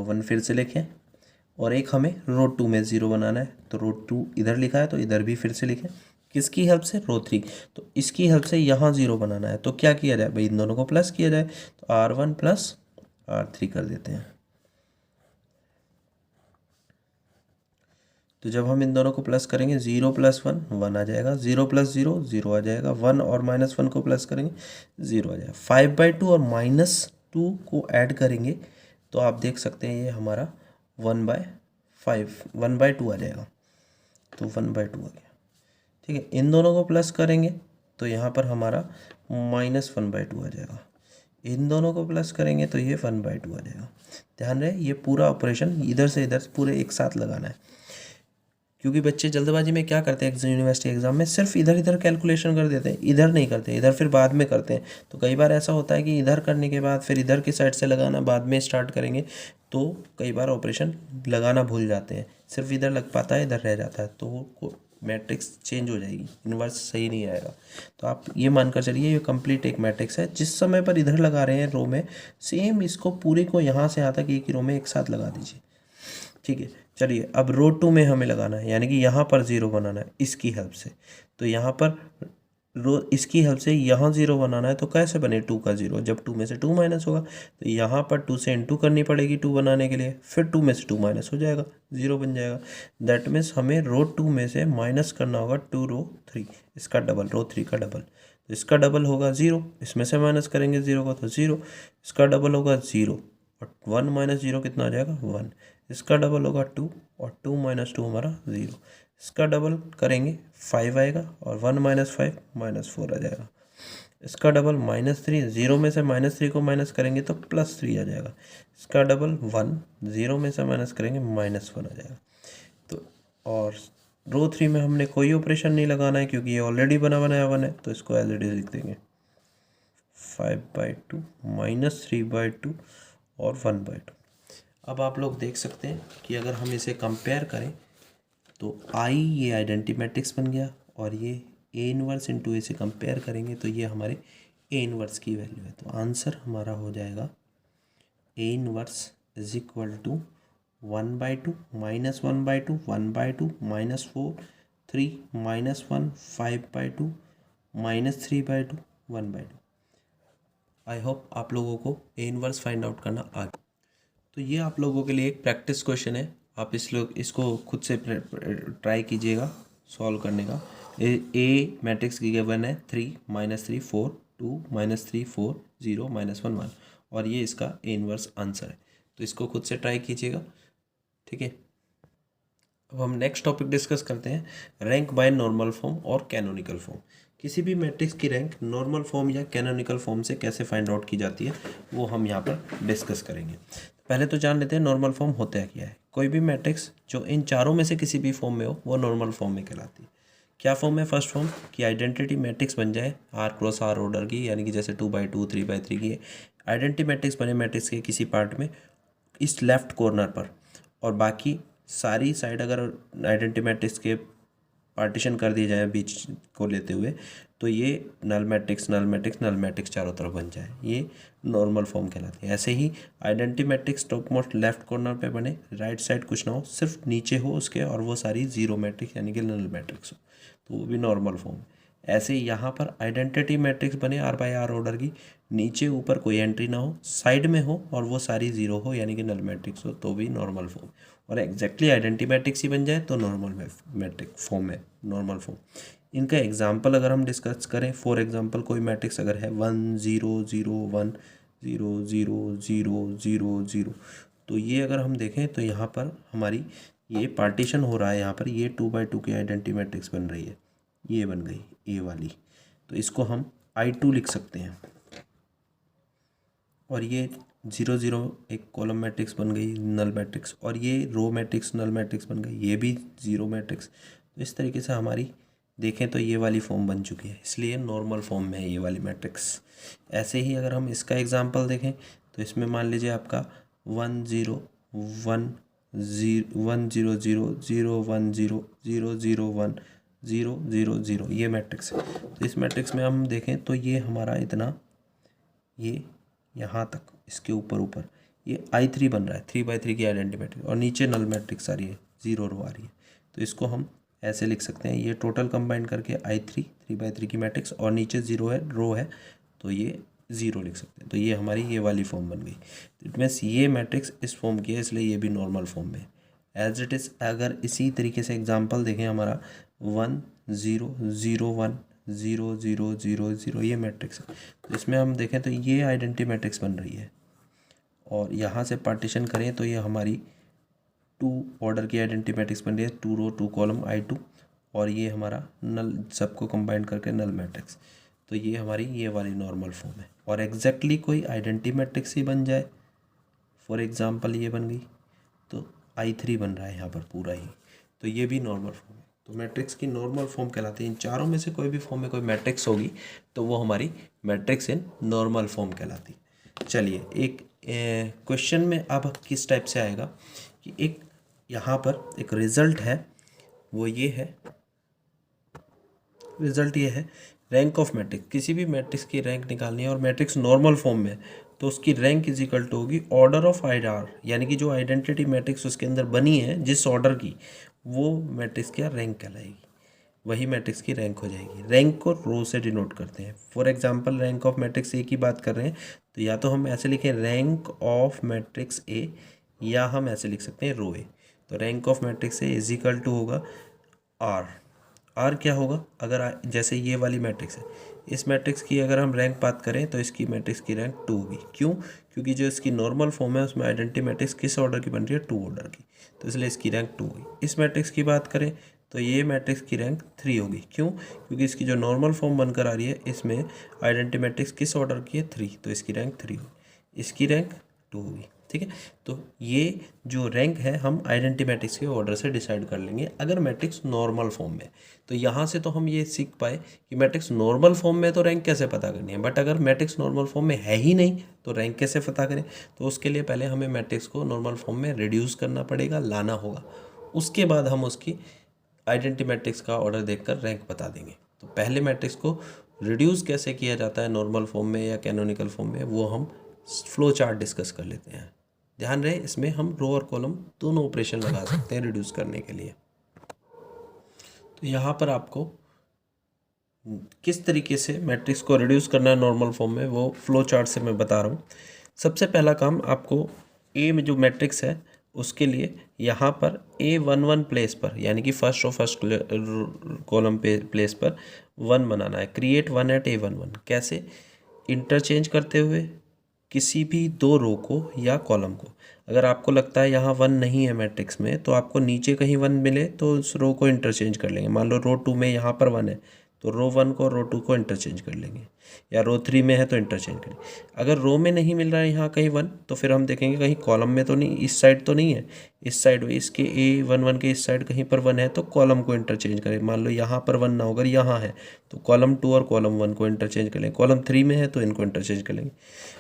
A: 1 फिर से लिखें, और एक हमें रो 2 में 0 बनाना है। तो रो 2 इधर लिखा है तो इधर भी फिर से लिखें, किसकी हेल्प से, रो 3, तो इसकी हेल्प से यहाँ 0 बनाना है। तो क्या किया जाए भाई, इन दोनों को प्लस किया जाए, तो R1 + R3 कर देते हैं। तो जब हम इन दोनों को प्लस करेंगे 0 + 1 1 आ जाएगा, 0 + 0 0 आ जाएगा, 1 और -1 को प्लस करेंगे 0 आ जाएगा, 5/2 और -2 को ऐड करेंगे तो आप देख सकते हैं ये हमारा 1/2 आ जाएगा, तो 1/2 आ गया। ठीक है, इन दोनों को प्लस करेंगे तो यहाँ पर हमारा -1/2 आ जाएगा, इन दोनों को प्लस करेंगे तो ये 1/2 आ जाएगा। ध्यान रहे ये पूरा ऑपरेशन इधर से इधर पूरे एक साथ लगाना है, क्योंकि बच्चे जल्दबाजी में क्या करते हैं यूनिवर्सिटी एग्जाम में, सिर्फ इधर इधर कैलकुलेशन कर देते हैं, इधर नहीं करते, इधर फिर बाद में करते हैं। तो कई बार ऐसा होता है कि इधर करने के बाद फिर इधर की साइड से लगाना बाद में स्टार्ट करेंगे, तो कई बार ऑपरेशन लगाना भूल जाते हैं, सिर्फ इधर लग पाता है इधर रह जाता है, तो वो मैट्रिक्स चेंज हो जाएगी, इन्वर्स सही नहीं आएगा। तो आप ये मानकर चलिए ये कंप्लीट एक मैट्रिक्स है, जिस समय पर इधर लगा रहे हैं रो में, सेम इसको पूरे को यहाँ से यहाँ तक एक ही रो में एक साथ लगा दीजिए। ठीक है, चलिए अब रो 2 में हमें लगाना है, यानी कि यहाँ पर 0 बनाना है इसकी हेल्प से। तो यहाँ पर रो इसकी हेल्प से यहाँ 0 बनाना है, तो कैसे बने 2 का 0, जब 2 में से 2 माइनस होगा तो यहाँ पर 2 से इंटू करनी पड़ेगी 2 बनाने के लिए, फिर 2 में से 2 माइनस हो जाएगा 0 बन जाएगा। दैट मीन्स हमें रो 2 में से माइनस करना होगा 2 रो 3, इसका डबल रो 3 का डबल। तो इसका डबल होगा 0, इसमें से माइनस करेंगे 0 को तो 0, इसका डबल होगा 0 और 1 माइनस 0 कितना आ जाएगा 1, इसका डबल होगा 2 और 2 माइनस 2 हमारा 0, इसका डबल करेंगे 5 आएगा और 1 माइनस 5 माइनस 4 आ जाएगा, इसका डबल -3, 0 में से -3 को माइनस करेंगे तो +3 आ जाएगा, इसका डबल 1, 0 में से माइनस करेंगे -1 आ जाएगा। तो और रो 3 में हमने कोई ऑपरेशन नहीं लगाना है क्योंकि ये ऑलरेडी बना बनाया 1 है, तो इसको एज इट इज लिख देंगे 5/2 -3/2 और 1/2। अब आप लोग देख सकते हैं कि अगर हम इसे कंपेयर करें तो आई ये आइडेंटिटी मैट्रिक्स बन गया और ये ए इनवर्स इंटू ए से कंपेयर करेंगे तो ये हमारे ए इनवर्स की वैल्यू है। तो आंसर हमारा हो जाएगा A inverse is equal to 1/2 -1/2 1/2 -4 3 -1 5/2 -3/2 1/2। I hope आप लोगों को ए इनवर्स फाइंड आउट करना आ गया। तो ये आप लोगों के लिए एक प्रैक्टिस क्वेश्चन है, आप इसको खुद से ट्राई कीजिएगा सॉल्व करने का। ए मैट्रिक्स की गिवन है 3 -3 4 2 -3 4 0 -1 1 और ये इसका ए इनवर्स आंसर है। तो इसको खुद से ट्राई कीजिएगा, ठीक है। अब हम नेक्स्ट टॉपिक डिस्कस करते हैं, रैंक बाय नॉर्मल फॉर्म और कैनोनिकल फॉर्म। किसी भी मैट्रिक्स की रैंक नॉर्मल फॉर्म या कैनोनिकल फॉर्म से कैसे फाइंड आउट की जाती है वो हम यहाँ पर डिस्कस करेंगे। पहले तो जान लेते हैं नॉर्मल फॉर्म होता है क्या है। कोई भी मैट्रिक्स जो इन चारों में से किसी भी फॉर्म में हो वो नॉर्मल फॉर्म में कहलाती है। क्या फॉर्म है? फर्स्ट फॉर्म की आइडेंटिटी मैट्रिक्स बन जाए R×R ऑर्डर की, यानी कि जैसे 2/2 3/3 की आइडेंटिटी मैट्रिक्स बने मैट्रिक्स के किसी पार्ट में इस लेफ्ट कॉर्नर पर, और बाकी सारी साइड अगर आइडेंटिटी मैट्रिक्स के पार्टीशन कर दिए जाए बीच को लेते हुए, तो ये null matrix null matrix null matrix चारों तरफ बन जाए, ये नॉर्मल फॉर्म कहलाती है। ऐसे ही identity matrix top most left corner पे बने, राइट साइड कुछ ना हो, सिर्फ नीचे हो उसके और वो सारी जीरो मैट्रिक्स यानी कि नल मैट्रिक्स हो, तो वो भी नॉर्मल फॉर्म है। ऐसे ही यहाँ पर आइडेंटिटी मैट्रिक्स बने R/R ऑर्डर की, नीचे ऊपर कोई एंट्री ना हो, साइड में हो और वो सारी जीरो हो यानी कि नल मैट्रिक्स हो, तो भी नॉर्मल फॉर्म। और एग्जैक्टली आइडेंटिटी मैट्रिक्स ही बन जाए तो नॉर्मल मैट्रिक फॉर्म है, नॉर्मल फॉर्म। इनका एग्जाम्पल अगर हम डिस्कस करें, फॉर एग्जाम्पल कोई मैट्रिक्स अगर है 1 0 0 1 0 0 0 0 0, तो ये अगर हम देखें तो यहाँ पर हमारी ये पार्टीशन हो रहा है, यहाँ पर ये 2/2 की आइडेंटिटी मैट्रिक्स बन रही है, ये बन गई ए वाली, तो इसको हम I2 लिख सकते हैं। और ये 0 0 एक कॉलम मैट्रिक्स बन गई नल मैट्रिक्स, और ये रो मैट्रिक्स नल मैट्रिक्स बन गई, ये भी जीरो मैट्रिक्स। तो इस तरीके से हमारी देखें तो ये वाली फॉर्म बन चुकी है, इसलिए नॉर्मल फॉर्म में है ये वाली मैट्रिक्स। ऐसे ही अगर हम इसका एग्जांपल देखें तो इसमें मान लीजिए आपका 1 0 1 0 1 0 0 0 1 0 0 0 1 0 0 0 ये मैट्रिक्स है। तो इस मैट्रिक्स में हम देखें तो ये हमारा इतना, ये यहाँ तक इसके ऊपर ये I3 बन रहा है, 3/3 की आइडेंटिटी मैट्रिक्स, और नीचे नल मैट्रिक्स आ रही है, जीरो रो आ रही है। तो इसको हम ऐसे लिख सकते हैं, ये टोटल कंबाइन करके I3 3/3 की मैट्रिक्स, और नीचे जीरो है रो है तो ये जीरो लिख सकते हैं। तो ये हमारी ये वाली फॉर्म बन गई। इट मीन्स ये मैट्रिक्स इस फॉर्म की है, इसलिए ये भी नॉर्मल फॉर्म में एज इट इज़। अगर इसी तरीके से एग्जाम्पल देखें हमारा 1 0 0 1 0 0 0 0 ये मैट्रिक्स है, तो इसमें हम देखें तो ये आइडेंटिटी मैट्रिक्स बन रही है, और यहाँ से पार्टीशन करें तो ये हमारी 2 ऑर्डर की आइडेंटिटी मैट्रिक्स बन रही है, 2 रो 2 कॉलम I2, और ये हमारा नल सबको कंबाइन करके नल मैट्रिक्स। तो ये हमारी ये वाली नॉर्मल फॉर्म है। और एग्जैक्टली कोई आइडेंटिटी मैट्रिक्स ही बन जाए, फॉर एग्जांपल ये बन गई, तो I3 बन रहा है यहाँ पर पूरा ही, तो ये भी नॉर्मल फॉर्म है। तो मैट्रिक्स की नॉर्मल फॉर्म कहलाती है। इन चारों में से कोई भी फॉर्म में कोई मैट्रिक्स होगी तो वो हमारी मैट्रिक्स इन नॉर्मल फॉर्म कहलाती है। चलिए एक क्वेश्चन में अब किस टाइप से आएगा कि एक यहाँ पर एक रिजल्ट है, वो ये है, रिजल्ट ये है रैंक ऑफ मैट्रिक्स। किसी भी मैट्रिक्स की रैंक निकालनी है और मैट्रिक्स नॉर्मल फॉर्म में, तो उसकी रैंक इज इक्वल टू होगी ऑर्डर ऑफ आर, यानी कि जो आइडेंटिटी मैट्रिक्स उसके अंदर बनी है जिस ऑर्डर की, वो मैट्रिक्स की रैंक कहलाएगी, वही मैट्रिक्स की रैंक हो जाएगी। रैंक को रो से डिनोट करते हैं। For example rank of matrix ए की बात कर रहे हैं तो या तो हम ऐसे लिखें रैंक ऑफ मैट्रिक्स ए, या हम ऐसे लिख सकते हैं रो ए। तो rank of matrix A is equal to होगा आर। आर क्या होगा? अगर जैसे ये वाली मैट्रिक्स है, इस मैट्रिक्स की अगर हम रैंक बात करें तो इसकी मैट्रिक्स की रैंक 2 होगी। क्यों? क्योंकि जो इसकी नॉर्मल फॉर्म है उसमें आइडेंटिटी मैट्रिक्स किस ऑर्डर की बन रही है? 2 ऑर्डर की, तो इसलिए इसकी रैंक 2 होगी। इस मैट्रिक्स की बात करें तो ये मैट्रिक्स की रैंक 3 होगी। क्यों? क्योंकि इसकी जो नॉर्मल फॉर्म बनकर आ रही है इसमें आइडेंटिटी मैट्रिक्स किस ऑर्डर की है? 3, तो इसकी रैंक 3 होगी। इसकी रैंक 2 होगी। ठीक है, तो ये जो रैंक है हम आइडेंटिटी मैट्रिक्स के ऑर्डर से डिसाइड कर लेंगे अगर मैट्रिक्स नॉर्मल फॉर्म में। तो यहाँ से तो हम ये सीख पाए कि मैट्रिक्स नॉर्मल फॉर्म में तो रैंक कैसे पता करनी है, बट अगर मैट्रिक्स नॉर्मल फॉर्म में है ही नहीं तो रैंक कैसे पता करें? तो उसके लिए पहले हमें मैट्रिक्स को नॉर्मल फॉर्म में रिड्यूस करना पड़ेगा, लाना होगा। उसके बाद हम उसकी आइडेंटिटी मैट्रिक्स का ऑर्डर देखकर रैंक बता देंगे। तो पहले मैट्रिक्स को रिड्यूस कैसे किया जाता है नॉर्मल फॉर्म में या कैनोनिकल फॉर्म में, वो हम फ्लो चार्ट डिस्कस कर लेते हैं। ध्यान रहे इसमें हम रो और कॉलम दोनों ऑपरेशन लगा सकते हैं रिड्यूस करने के लिए। तो यहाँ पर आपको किस तरीके से मैट्रिक्स को रिड्यूस करना है नॉर्मल फॉर्म में वो फ्लो चार्ट से मैं बता रहा हूँ। सबसे पहला काम आपको ए में जो मैट्रिक्स है उसके लिए यहाँ पर A11 प्लेस पर यानी कि फर्स्ट और फर्स्ट कॉलम पे प्लेस पर 1 बनाना है। क्रिएट 1 एट A11 कैसे? इंटरचेंज करते हुए किसी भी 2 रो को या कॉलम को। अगर आपको लगता है यहाँ 1 नहीं है मैट्रिक्स में तो आपको नीचे कहीं 1 मिले तो उस रो को इंटरचेंज कर लेंगे। मान लो रो 2 में यहाँ पर 1 है तो रो 1 को रो 2 को इंटरचेंज कर लेंगे, या रो 3 में है तो इंटरचेंज करेंगे। अगर रो में नहीं मिल रहा है यहाँ कहीं 1 तो फिर हम देखेंगे कहीं कॉलम में तो नहीं, इस साइड तो नहीं है, इस साइड इसके A11 के इस साइड कहीं पर 1 है तो कॉलम को इंटरचेंज करें। मान लो यहाँ पर 1 ना होकर यहाँ है तो कॉलम 2 और कॉलम 1 को इंटरचेंज कर लेंगे। कॉलम 3 में है तो इनको इंटरचेंज कर लेंगे।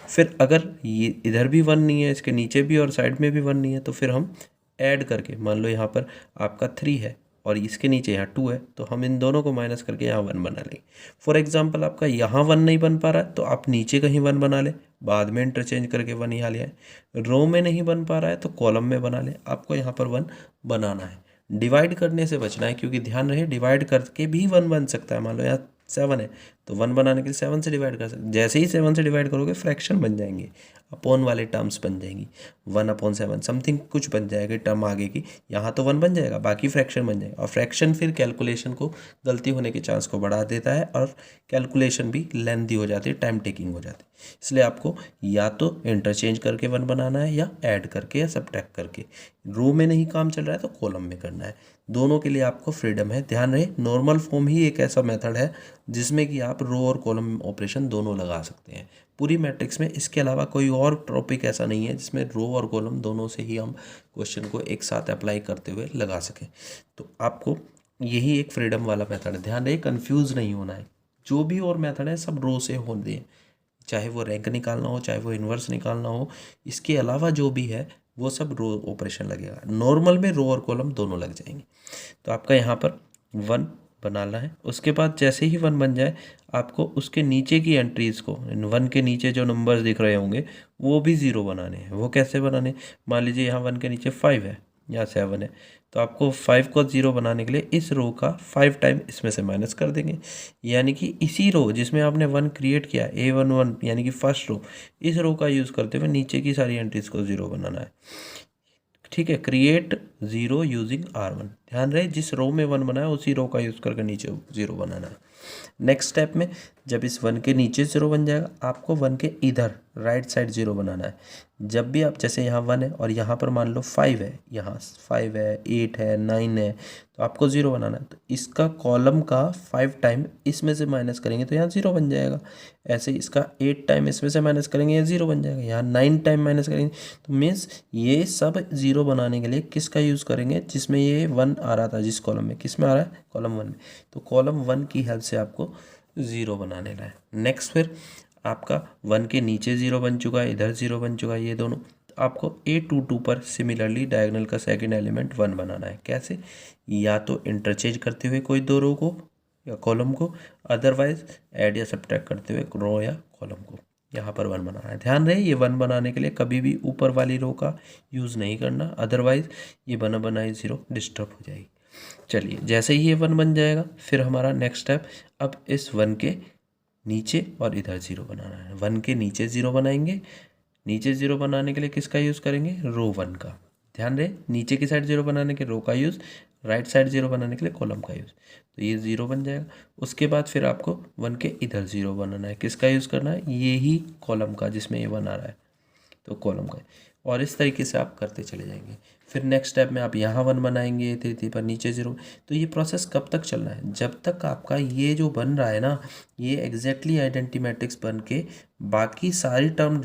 A: फिर अगर ये इधर भी 1 नहीं है, इसके नीचे भी और साइड में भी 1 नहीं है तो फिर हम ऐड करके, मान लो यहाँ पर आपका 3 है और इसके नीचे यहाँ 2 है तो हम इन दोनों को माइनस करके यहाँ 1 बना लेंगे। फॉर एग्जांपल आपका यहाँ 1 नहीं बन पा रहा है तो आप नीचे कहीं 1 बना लें, बाद में इंटरचेंज करके 1 यहाँ ले आए। रो में नहीं बन पा रहा है तो कॉलम में बना लें, आपको यहाँ पर 1 बनाना है। डिवाइड करने से बचना है क्योंकि ध्यान रहे डिवाइड करके भी 1 बन सकता है। मान लो यहाँ 7 है तो 1 बनाने के लिए 7 से डिवाइड कर सकते। जैसे ही 7 से डिवाइड करोगे फ्रैक्शन बन जाएंगे, अपॉन वाले टर्म्स बन जाएंगी, 1/7 समथिंग कुछ बन जाएगा टर्म आगे की। यहाँ तो 1 बन जाएगा, बाकी फ्रैक्शन बन जाएगा और फ्रैक्शन फिर कैलकुलेशन को गलती होने के चांस को बढ़ा देता है और कैलकुलेशन भी लेंथी हो जाती है, टाइम टेकिंग हो जाती है। इसलिए आपको या तो इंटरचेंज करके 1 बनाना है या ऐड करके या सब्ट्रैक्ट करके। रो में नहीं काम चल रहा है तो कॉलम में करना है। दोनों के लिए आपको फ्रीडम है। ध्यान रहे नॉर्मल फॉर्म ही एक ऐसा मेथड है जिसमें कि आप रो और कॉलम ऑपरेशन दोनों लगा सकते हैं पूरी मैट्रिक्स में। इसके अलावा कोई और टॉपिक ऐसा नहीं है जिसमें रो और कॉलम दोनों से ही हम क्वेश्चन को एक साथ अप्लाई करते हुए लगा सकें। तो आपको यही एक फ्रीडम वाला मेथड है। ध्यान रहे कंफ्यूज नहीं होना है, जो भी और मेथड है सब रो से होते हैं, चाहे वो रैंक निकालना हो चाहे वो इन्वर्स निकालना हो। इसके अलावा जो भी है वो सब रो ऑपरेशन लगेगा। नॉर्मल में रो और कॉलम दोनों लग जाएंगे। तो आपका यहाँ पर 1 बनाना है। उसके बाद जैसे ही 1 बन जाए आपको उसके नीचे की एंट्रीज़ को, 1 के नीचे जो नंबर्स दिख रहे होंगे वो भी 0 बनाने हैं। वो कैसे बनाने? मान लीजिए यहाँ 1 के नीचे 5 है या 7 है तो आपको 5 को 0 बनाने के लिए इस रो का 5 टाइम इसमें से माइनस कर देंगे। यानी कि इसी रो जिसमें आपने 1 क्रिएट किया A11 यानी कि फर्स्ट रो, इस रो का यूज़ करते हुए नीचे की सारी एंट्रीज़ को 0 बनाना है। ठीक है, क्रिएट 0 यूजिंग R1। ध्यान रहे जिस रो में 1 बनाया उसी रो का यूज़ करके नीचे 0 बनाना है। नेक्स्ट स्टेप में जब इस 1 के नीचे 0 बन जाएगा आपको 1 के इधर राइट साइड 0 बनाना है। जब भी आप जैसे यहाँ 1 है और यहाँ पर मान लो 5 है, यहाँ 5 है 8 है 9 है तो आपको 0 बनाना है। तो इसका कॉलम का 5 टाइम इसमें से माइनस करेंगे तो यहाँ 0 बन जाएगा। ऐसे इसका 8 टाइम इसमें से माइनस करेंगे यहाँ 0 बन जाएगा। यहाँ 9 टाइम माइनस करेंगे तो मीन्स ये सब 0 बनाने के लिए किसका यूज़ करेंगे? जिसमें ये 1 आ रहा था, जिस कॉलम में, किस में आ रहा है? कॉलम 1 में। तो कॉलम 1 की हेल्प से आपको 0 बनाने का है। नेक्स्ट फिर आपका 1 के नीचे 0 बन चुका है, इधर 0 बन चुका है, ये दोनों। तो आपको A22 पर सिमिलरली डायगोनल का सेकंड एलिमेंट 1 बनाना है। कैसे? या तो इंटरचेंज करते हुए कोई 2 रो को या कॉलम को, अदरवाइज ऐड या सब्ट्रैक्ट करते हुए रो या कॉलम को। यहाँ पर 1 बनाना है। ध्यान रहे ये 1 बनाने के लिए कभी भी ऊपर वाली रो का यूज़ नहीं करना, अदरवाइज ये बना बनाई 0 डिस्टर्ब हो जाएगी। चलिए जैसे ही ये 1 बन जाएगा फिर हमारा नेक्स्ट स्टेप, अब इस 1 के नीचे और इधर 0 बनाना है। 1 के नीचे 0 बनाएंगे। नीचे 0 बनाने के लिए किसका यूज़ करेंगे? रो 1 का। ध्यान रहे नीचे की साइड 0 बनाने के रो का यूज़, राइट साइड 0 बनाने के लिए कॉलम का यूज़, तो ये 0 बन जाएगा। उसके बाद फिर आपको 1 के इधर 0 बनाना है, किसका यूज़ करना है, ये ही कॉलम का जिसमें ये 1 आ रहा है, तो कॉलम का। और इस तरीके से आप करते चले जाएंगे। फिर नेक्स्ट स्टेप में आप यहाँ 1 बनाएंगे, 3 पर नीचे 0। तो ये प्रोसेस कब तक चलना है, जब तक आपका ये जो बन रहा है ना, ये एग्जैक्टली आइडेंटिटी मैट्रिक्स बन के बाकी सारी टर्म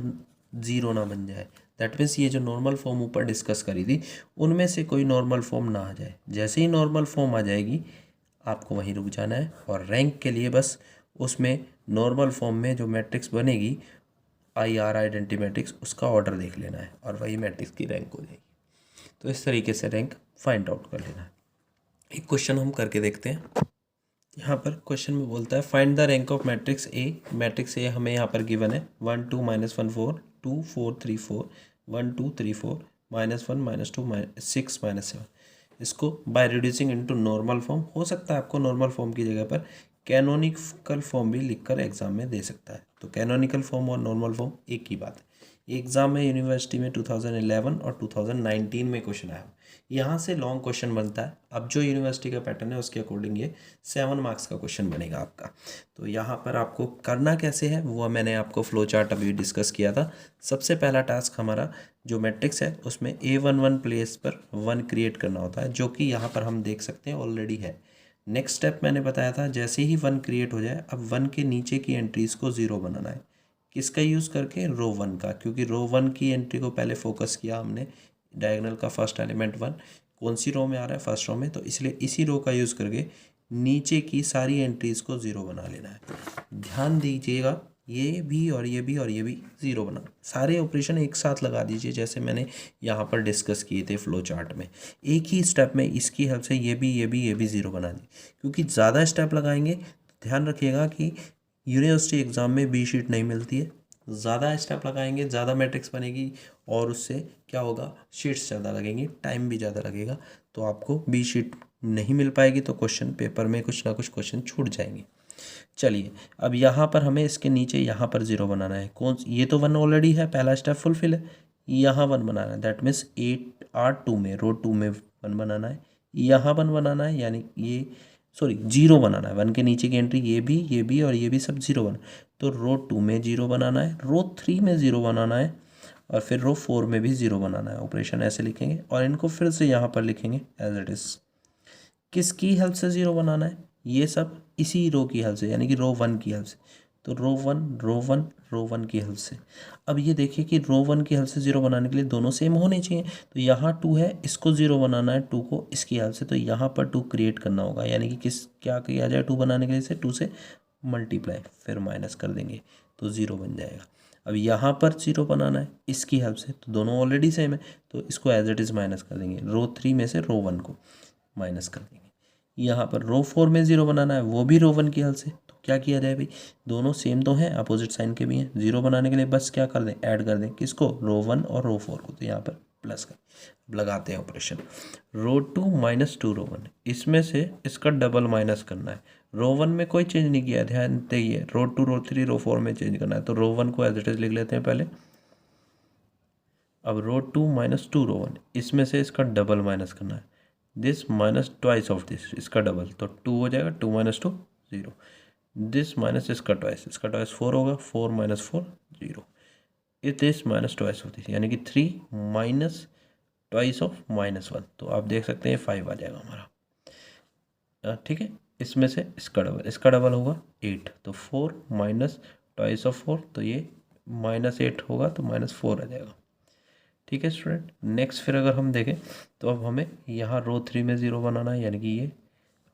A: 0 ना बन जाए। दैट मीन्स ये जो नॉर्मल फॉर्म ऊपर डिस्कस करी थी उनमें से कोई नॉर्मल फॉर्म ना आ जाए। जैसे ही नॉर्मल फॉर्म आ जाएगी आपको वहीं रुक जाना है, और रैंक के लिए बस उसमें नॉर्मल फॉर्म में जो मैट्रिक्स बनेगी IR आइडेंटिटी मैट्रिक्स, उसका ऑर्डर देख लेना है और वही मैट्रिक्स की रैंक हो जाएगी। तो इस तरीके से रैंक फाइंड आउट कर लेना है। एक क्वेश्चन हम करके देखते हैं। यहाँ पर क्वेश्चन में बोलता है find the rank of matrix A. Matrix A हमें यहाँ पर गिवन है 1 2 -1 4 2 4 3 4 1 2 3 4 -1 -2 6 -7। इसको by reducing into normal form, हो सकता है आपको नॉर्मल फॉर्म की जगह पर कैनोनिकल फॉर्म भी लिखकर एग्जाम में दे सकता है। तो कैनोनिकल फॉर्म और नॉर्मल फॉर्म एक ही बात है। एग्जाम में यूनिवर्सिटी में 2011 और 2019 में क्वेश्चन आया, यहाँ से लॉन्ग क्वेश्चन बनता है। अब जो यूनिवर्सिटी का पैटर्न है उसके अकॉर्डिंग ये 7 मार्क्स का क्वेश्चन बनेगा आपका। तो यहाँ पर आपको करना कैसे है वो मैंने आपको फ्लो चार्ट अभी डिस्कस किया था। सबसे पहला टास्क हमारा जो मैट्रिक्स है उसमें A11 प्लेस पर 1 क्रिएट करना होता है, जो कि यहाँ पर हम देख सकते हैं ऑलरेडी है। नेक्स्ट स्टेप मैंने बताया था, जैसे ही 1 क्रिएट हो जाए अब 1 के नीचे की एंट्रीज़ को 0 बनाना है। किसका यूज़ करके, रो 1 का, क्योंकि रो 1 की एंट्री को पहले फोकस किया हमने। डायगोनल का फर्स्ट एलिमेंट 1 कौन सी रो में आ रहा है, फर्स्ट रो में, तो इसलिए इसी रो का यूज़ करके नीचे की सारी एंट्रीज़ को 0 बना लेना है। ध्यान दीजिएगा ये भी और ये भी और ये भी 0 बना, सारे ऑपरेशन एक साथ लगा दीजिए जैसे मैंने यहाँ पर डिस्कस किए थे फ्लो चार्ट में। एक ही स्टेप में इसकी हेल्प से ये भी 0 बना दी। क्योंकि ज़्यादा स्टेप लगाएंगे तो ध्यान रखिएगा कि यूनिवर्सिटी एग्ज़ाम में बी शीट नहीं मिलती है। ज़्यादा स्टेप लगाएंगे ज़्यादा मैट्रिक्स बनेगी और उससे क्या होगा, शीट्स ज़्यादा लगेंगी, टाइम भी ज़्यादा लगेगा, तो आपको बी शीट नहीं मिल पाएगी, तो क्वेश्चन पेपर में कुछ ना कुछ क्वेश्चन छूट जाएंगे। चलिए अब यहाँ पर हमें इसके नीचे यहाँ पर 0 बनाना है। कौन, ये तो 1 ऑलरेडी है, पहला स्टेप फुलफिल है। यहाँ 1 बनाना है, दैट मीन्स 8 R2 में रो 2 में 1 बनाना है। यहाँ 1 बनाना है, यानी ये 0 बनाना है। 1 के नीचे की एंट्री ये भी और ये भी सब 0 बना, तो रो 2 में 0 बनाना है, रो 3 में 0 बनाना है, और फिर रो 4 में भी 0 बनाना है। ऑपरेशन ऐसे लिखेंगे और इनको फिर से यहाँ पर लिखेंगे एज इट इज़। किसकी हेल्प से 0 बनाना है, ये सब इसी रो की हेल्प से, यानी कि रो 1 की हेल्प से। तो रो 1 की हेल्प से। अब ये देखिए कि रो 1 की हेल्प से 0 बनाने के लिए दोनों सेम होने चाहिए। तो यहाँ 2 है, इसको 0 बनाना है 2 को इसकी हेल्प से, तो यहाँ पर 2 क्रिएट करना होगा, यानी कि क्या किया जाए 2 बनाने के लिए, से 2 से मल्टीप्लाई फिर माइनस कर देंगे तो 0 बन जाएगा। अब यहाँ पर 0 बनाना है इसकी हेल्प से, तो दोनों ऑलरेडी सेम है, तो इसको एज इट इज़ माइनस कर देंगे। रो 3 में से रो 1 को माइनस कर देंगे। यहाँ पर रो 4 में 0 बनाना है, वो भी रो 1 की हेल्प से, तो क्या किया जाए भाई, दोनों सेम तो हैं, अपोजिट साइन के भी हैं। 0 बनाने के लिए बस क्या कर दें, ऐड कर दें, किसको, रो 1 और रो 4 को, तो यहाँ पर प्लस कर। अब लगाते हैं ऑपरेशन। रो 2 माइनस 2 रो 1, इसमें से इसका डबल माइनस करना है। रो 1 में कोई चेंज नहीं किया, ध्यान देइए। रो 2 रो 3 रो 4 में चेंज करना है, तो रो 1 को एज इट इज लिख लेते हैं पहले। अब रो 2 माइनस 2 रो 1, इसमें से इसका डबल माइनस करना है, this minus twice of this, इसका डबल, तो 2 हो जाएगा, 2 माइनस 2 0। दिस माइनस इसका ट्वाइस 4 होगा, 4 minus 4 0। This minus twice of this, यानी कि 3 माइनस ट्वाइस ऑफ -1, तो आप देख सकते हैं 5 आ जाएगा हमारा। ठीक है, इसमें से इसका डबल होगा 8, तो 4 माइनस ट्वाइस ऑफ 4, तो ये -8 होगा, तो -4 आ जाएगा। ठीक है स्टूडेंट, नेक्स्ट फिर अगर हम देखें तो अब हमें यहाँ रो 3 में 0 बनाना है, यानी कि ये,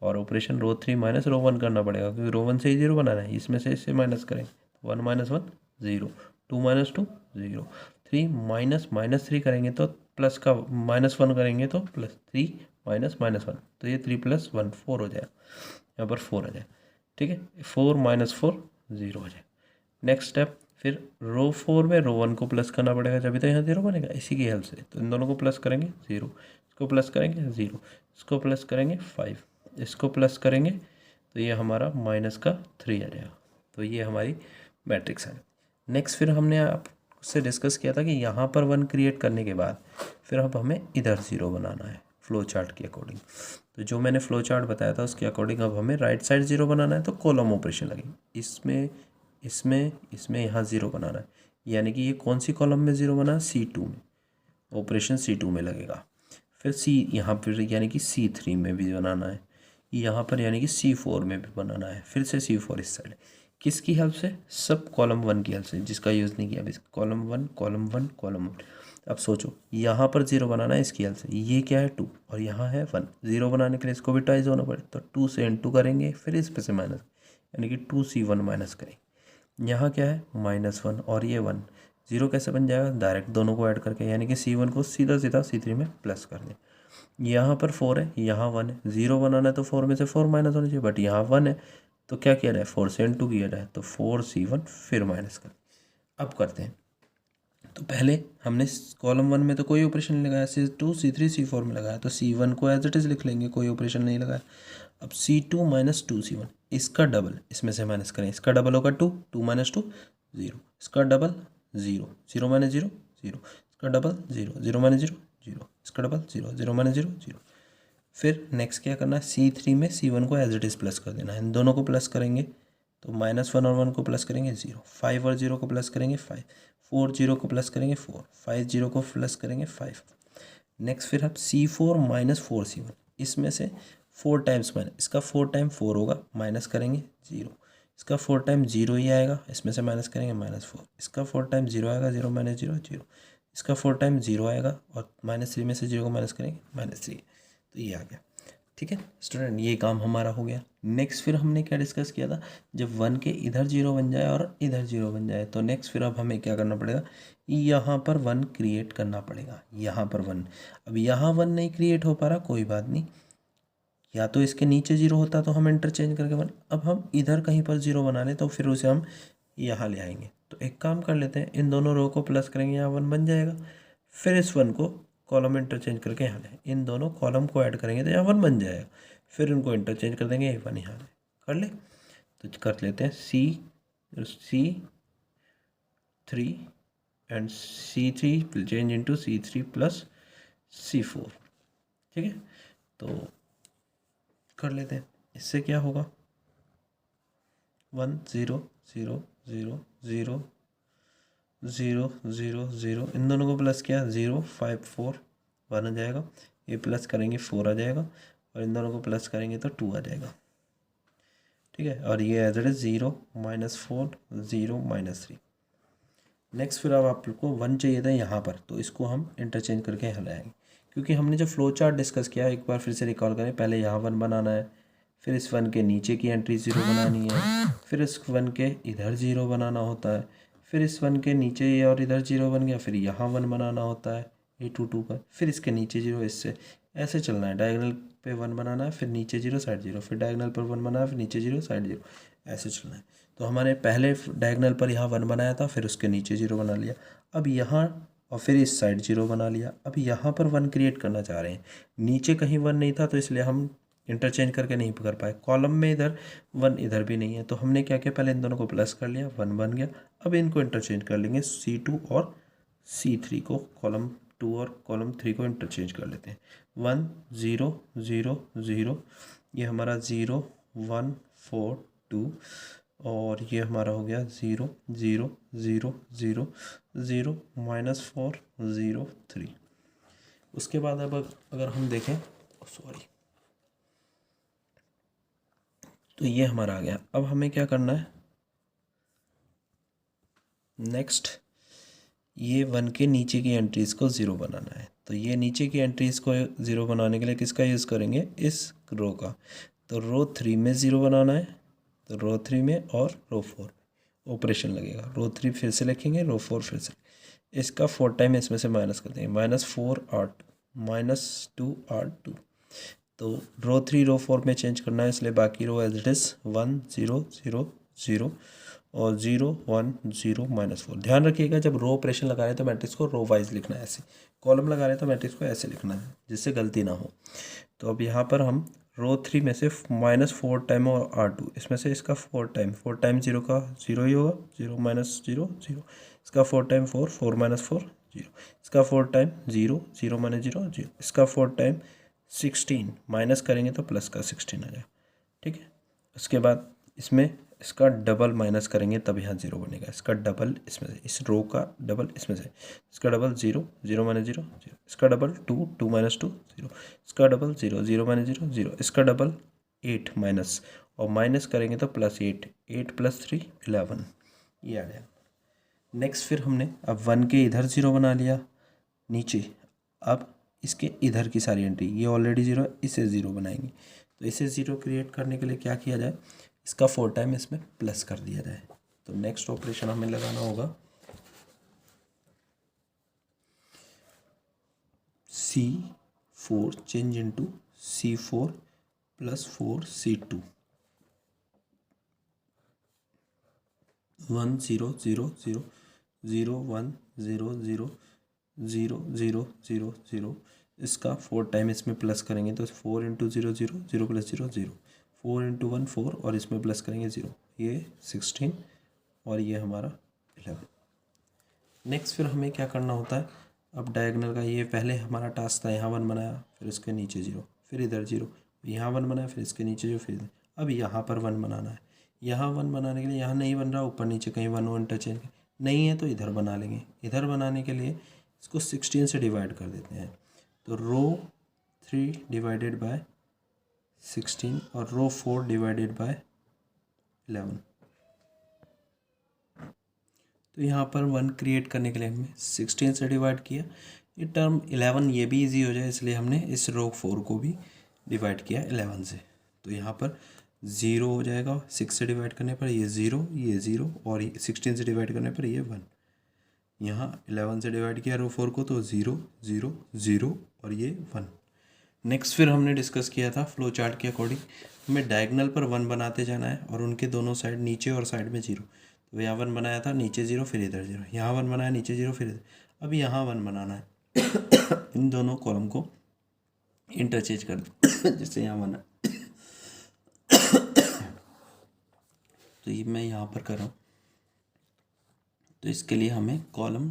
A: और ऑपरेशन रो 3 माइनस रो 1 करना पड़ेगा, क्योंकि रो 1 से ही 0 बनाना है, इसमें से इससे माइनस करें, 1 माइनस 1 0, 2 माइनस 2 0, 3 माइनस -3 करेंगे तो प्लस का -1 करेंगे तो प्लस, 3 माइनस -1, तो ये 3 + 1 4 हो जाएगा, यहाँ पर 4 आ जाए। ठीक है, 4 माइनस 4 0 हो जाए। नेक्स्ट स्टेप, फिर रो 4 में रो 1 को प्लस करना पड़ेगा, जब तो यहाँ 0 बनेगा, इसी की हेल्प से, तो इन दोनों को प्लस करेंगे 0, इसको प्लस करेंगे 0, इसको प्लस करेंगे 5, इसको प्लस करेंगे, तो ये हमारा -3 आ जाएगा। तो ये हमारी मैट्रिक्स है। नेक्स्ट फिर हमने आप उससे डिस्कस किया था कि यहाँ पर 1 क्रिएट करने के बाद फिर अब हमें इधर 0 बनाना है फ्लो चार्ट के अकॉर्डिंग। तो जो मैंने फ्लो चार्ट बताया था उसके अकॉर्डिंग अब हमें राइट साइड 0 बनाना है, तो कॉलम ऑपरेशन लगेगी। इसमें यहाँ 0 बनाना है, यानी कि ये कौन सी कॉलम में 0 बना है? C2 में, ऑपरेशन C2 में लगेगा। फिर यहाँ पर यानी कि C3 में भी बनाना है, यहाँ पर यानी कि C4 में भी बनाना है, फिर से C4 इस साइड। किसकी हेल्प से? सब कॉलम 1 की हेल्प से, जिसका यूज़ नहीं किया अभी। Column 1 column 1 column 1। अब सोचो यहाँ पर 0 बनाना है इसकी हेल्प से, ये क्या है 2 और यहाँ है 1। 0 बनाने के लिए इसको भी ट्वाइस होना पड़े, तो 2 से इनटू करेंगे, फिर इस पे से माइनस, यानी कि 2C1 माइनस करेंगे। यहाँ क्या है -1 और ये 1। 0 कैसे बन जाएगा? डायरेक्ट दोनों को ऐड करके, यानी कि C1 को सीधा सीधा C3 में प्लस कर दें। यहाँ पर 4 है, यहाँ 1 है। 0 बनाना है तो 4 में से 4 माइनस होना चाहिए, बट यहाँ 1 है, तो क्या किया जाए? 4 से इनटू किया जाए, तो 4C1 फिर माइनस कर। अब करते हैं। तो पहले हमने कॉलम 1 में तो कोई ऑपरेशन नहीं लगाया, C2 C3 C4 में लगाया, तो C1 को एज इट इज़ लिख लेंगे, कोई ऑपरेशन नहीं लगाया। अब C2 माइनस 2C1, इसका डबल इसमें से माइनस करें, इसका डबल होगा 2, 2 माइनस 2 0, इसका डबल 0, 0 माइनस 0 0, इसका डबल 0, 0 माइनस 0 0, इसका डबल 0, 0 माइनस 0 0। फिर नेक्स्ट क्या करना है? C3 में C1 को एज इट इज़ प्लस कर देना है। इन दोनों को प्लस करेंगे तो -1 और 1 को प्लस करेंगे 0, 5 और 0 को प्लस करेंगे 5, 4 0 को प्लस करेंगे 4, 5 0 को प्लस करेंगे 5। नेक्स्ट फिर अब C4 माइनस 4C1, इसमें से 4 टाइम्स माइनस, इसका 4 टाइम 4 होगा, माइनस करेंगे 0, इसका 4 टाइम 0 ही आएगा, इसमें से माइनस करेंगे -4, इसका 4 टाइम 0 आएगा, 0 माइनस 0 0, इसका 4 टाइम 0 आएगा और -3 में से 0 को माइनस करेंगे -3, तो ये आ गया। ठीक है स्टूडेंट, ये काम हमारा हो गया। नेक्स्ट फिर हमने क्या डिस्कस किया था? जब 1 के इधर 0 बन जाए और इधर 0 बन जाए, तो नेक्स्ट फिर अब हमें क्या करना पड़ेगा? यहाँ पर 1 क्रिएट करना पड़ेगा, यहाँ पर 1। अब यहाँ 1 नहीं क्रिएट हो पा रहा, कोई बात नहीं, या तो इसके नीचे 0 होता तो हम इंटरचेंज करके 1, अब हम इधर कहीं पर 0 बना लें तो फिर उसे हम यहाँ ले आएंगे। तो एक काम कर लेते हैं, इन दोनों रो को प्लस करेंगे, यहाँ 1 बन जाएगा। फिर इस 1 को कॉलम इंटरचेंज करके यहाँ लें, इन दोनों कॉलम को ऐड करेंगे तो यहाँ 1 बन जाएगा। फिर इनको इंटरचेंज कर देंगे, 1 यहाँ लें, कर ले। तो कर लेते हैं C3 and C3 change into C3 plus C4। ठीक है, तो कर लेते हैं। इससे क्या होगा? 1 0 0 0 0 0 0 0, इन दोनों को प्लस किया 0 5 4 1 आ जाएगा, ये प्लस करेंगे 4 आ जाएगा, और इन दोनों को प्लस करेंगे तो 2 आ जाएगा। ठीक है, और ये एज इट इज 0 -4 0 -3। नेक्स्ट फिर अब आप लोग को 1 चाहिए था यहाँ पर, तो इसको हम इंटरचेंज करके यहाँ लाएंगे, क्योंकि हमने जो फ्लो चार्ट डिस्कस किया एक बार फिर से रिकॉल करें। पहले यहाँ 1 बनाना है, फिर इस 1 के नीचे की एंट्री 0 बनानी है, फिर इस 1 के इधर 0 बनाना होता है, फिर इस 1 के नीचे ये और इधर 0 बन गया, फिर यहाँ 1 बनाना होता है A2 पर, फिर इसके नीचे 0, इससे ऐसे चलना है। डायगोनल पे 1 बनाना है, फिर नीचे 0 साइड 0, फिर डायगोनल पर 1 बनाना है, फिर नीचे 0 साइड 0, ऐसे चलना है। तो हमारे पहले डायगोनल पर यहाँ 1 बनाया था, फिर उसके नीचे 0 बना लिया, अब यहाँ और फिर इस साइड 0 बना लिया। अब यहाँ पर 1 क्रिएट करना चाह रहे हैं, नीचे कहीं 1 नहीं था तो इसलिए हम इंटरचेंज करके नहीं कर पाए। कॉलम में इधर 1 इधर भी नहीं है, तो हमने क्या किया? पहले इन दोनों को प्लस कर लिया, 1 बन गया। अब इनको इंटरचेंज कर लेंगे, C2 और C3 को, कॉलम 2 और कॉलम 3 को इंटरचेंज कर लेते हैं। 1 0 0 0, ये हमारा 0 1 4 2, और ये हमारा हो गया 0 0 0 0 0 -4 0 3। उसके बाद अब अगर हम देखें, सॉरी, तो ये हमारा आ गया। अब हमें क्या करना है? नेक्स्ट ये 1 के नीचे की एंट्रीज़ को 0 बनाना है, तो ये नीचे की एंट्रीज़ को 0 बनाने के लिए किसका यूज़ करेंगे? इस रो का। तो रो 3 में 0 बनाना है, तो रो 3 में और रो 4 में ऑपरेशन लगेगा। रो 3 फिर से लिखेंगे, रो 4 फिर से, इसका 4 टाइम इसमें से माइनस कर देंगे, -4 8 -2 8 2। तो रो 3 रो 4 में चेंज करना है, इसलिए बाकी रो एज इट इज़ 1 0 0 0 और 0 1 0 -4। ध्यान रखिएगा, जब रो ऑपरेशन लगा रहे हैं तो मैट्रिक्स को रो वाइज लिखना है, ऐसे। कॉलम लगा रहे हैं तो मैट्रिक्स को ऐसे लिखना है, जिससे गलती ना हो। तो अब यहाँ पर हम रो 3 में से -4 टाइम और R2, इसमें से इसका 4 टाइम 0 का 0 ही होगा, 0 -0 0, इसका 4 टाइम 4, 4 माइनस 4 0, इसका 4 टाइम 0, 0 माइनस 0 0, इसका 4 टाइम 16, माइनस करेंगे तो प्लस का 16 आ जाएगा, ठीक है। उसके बाद इसमें इसका डबल माइनस करेंगे तब यहाँ 0 बनेगा, इसका डबल इसमें से, इस रो का डबल इसमें से, इसका डबल 0, 0 माइनस 0 0, इसका डबल 2, 2 माइनस 2 0, इसका डबल 0, 0 माइनस 0 0, इसका डबल 8 माइनस, और माइनस करेंगे तो प्लस 8, 8 प्लस 3 11, ये आ गया। नेक्स्ट फिर हमने अब 1 के इधर 0 बना लिया नीचे, अब इसके इधर की सारी एंट्री, ये ऑलरेडी 0 है, इसे 0 बनाएंगे। तो इसे 0 क्रिएट करने के लिए क्या किया जाए, इसका 4 टाइम इसमें प्लस कर दिया जाए। तो नेक्स्ट ऑपरेशन हमें लगाना होगा C4 change into C4 plus 4 C2, 1 0 0 0 0 1 0 0 0 0 0 0, इसका 4 टाइम इसमें प्लस करेंगे तो 4 इंटू 0 0 0 प्लस 0 0, 4 इंटू 1 4, और इसमें प्लस करेंगे 0, ये 16 और ये हमारा 11। नेक्स्ट फिर हमें क्या करना होता है, अब डायगोनल का ये पहले हमारा टास्क था, यहाँ 1 बनाया, फिर इसके नीचे 0, फिर इधर 0, यहाँ 1 बनाया, फिर इसके नीचे 0, फिर अब यहाँ पर 1 बनाना है। यहाँ 1 बनाने के लिए यहाँ नहीं बन रहा, ऊपर नीचे कहीं 1 1 टच नहीं है तो इधर बना लेंगे। इधर बनाने के लिए इसको 16 से डिवाइड कर देते हैं, तो रो 3 डिवाइडेड बाय 16 और रो 4 डिवाइडेड बाय 11। तो यहाँ पर 1 क्रिएट करने के लिए हमने 16 से डिवाइड किया, ये टर्म 11 ये भी इजी हो जाए इसलिए हमने इस रो 4 को भी डिवाइड किया 11 से। तो यहाँ पर 0 हो जाएगा 6 से डिवाइड करने पर, ये 0 ये 0, और 16 से डिवाइड करने पर ये 1। यहाँ 11 से डिवाइड किया रो 4 को तो 0 0 0 और ये 1। नेक्स्ट फिर हमने डिस्कस किया था फ्लो चार्ट के अकॉर्डिंग हमें डायगोनल पर 1 बनाते जाना है और उनके दोनों साइड नीचे और साइड में 0। तो यहाँ 1 बनाया था, नीचे 0, फिर इधर 0, यहाँ 1 बनाया, नीचे 0, फिर इधर, अब यहाँ 1 बनाना है। इन दोनों कॉलम को इंटरचेंज कर दो जिससे यहाँ बना। तो ये मैं यहाँ पर कर रहा हूँ, तो इसके लिए हमें कॉलम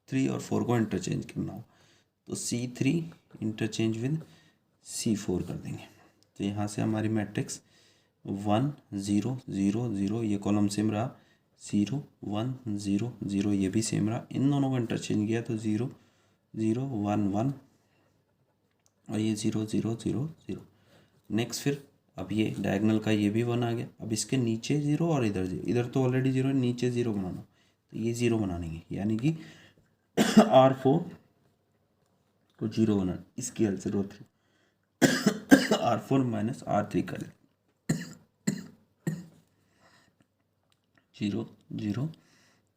A: 3 और 4 को इंटरचेंज करना हो, तो C3 इंटरचेंज विद C4 कर देंगे। तो यहाँ से हमारी मैट्रिक्स 1 0 0 0, ये कॉलम सेम रहा, 0 1 0 0 ये भी सेम रहा, इन दोनों को इंटरचेंज किया तो 0 0 1 1 और ये 0 0 0 0। नेक्स्ट फिर अब ये डायगोनल का ये भी 1 आ गया, अब इसके नीचे 0 और इधर 0, इधर तो ऑलरेडी 0 है, नीचे 0 बनाना, तो ये 0 बनाएंगे, यानी कि R4 को 0 बनाना, इसकी हेल्प से रो 3 R4 माइनस R3 कर ले, 0 0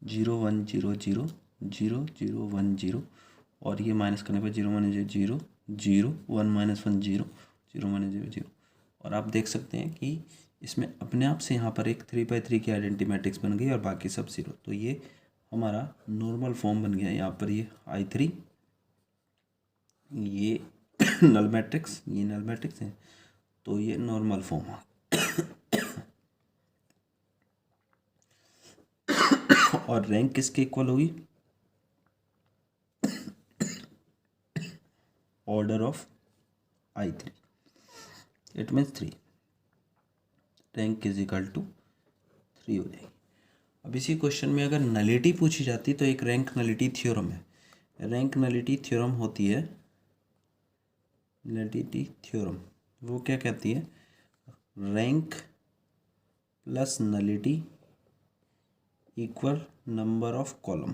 A: 0 1 0 0 0 0 1 0, और ये माइनस करने पर 0 माइनस 0 0 1 माइनस 1 0 0 माइनस 0 0। और आप देख सकते हैं कि इसमें अपने आप से यहाँ पर एक 3/3 की आइडेंटिटी मैट्रिक्स बन गई और बाकी सब 0। तो ये हमारा नॉर्मल फॉर्म बन गया। यहाँ पर ये I3, ये नल मैट्रिक्स, ये नल मैट्रिक्स है, तो ये नॉर्मल फॉर्म है। और रैंक किसके इक्वल होगी, order of I3, it means 3, rank is equal to 3 हो जाएगी। अब इसी क्वेश्चन में अगर नलिटी पूछी जाती तो एक रैंक नलिटी थ्योरम है, रैंक नलिटी थ्योरम होती है, नलिटी थ्योरम वो क्या कहती है, rank plus nullity equal number of column.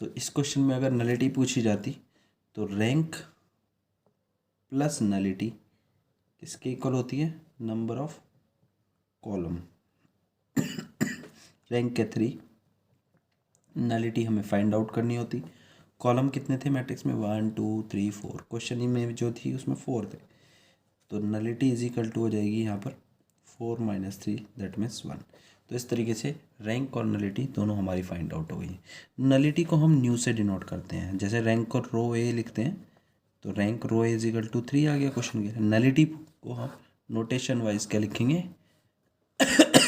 A: तो इस क्वेश्चन में अगर नलिटी पूछी जाती तो रैंक प्लस नलिटी किसके इक्वल होती है, नंबर ऑफ कॉलम। रैंक के 3, नलिटी हमें फाइंड आउट करनी होती, कॉलम कितने थे मैट्रिक्स में 1 2 3 4, क्वेश्चन में जो थी उसमें 4 थे, तो नलिटी इज इक्वल टू हो जाएगी यहाँ पर 4 - 3 दैट मीन्स 1। तो इस तरीके से रैंक और नलिटी दोनों हमारी फाइंड आउट हो गई। नलिटी को हम न्यू से डिनोट करते हैं, जैसे रैंक और रो ए लिखते हैं तो rank row A is equal to 3 आ गया क्वेश्चन के। नलिटी को हम नोटेशन वाइज क्या लिखेंगे,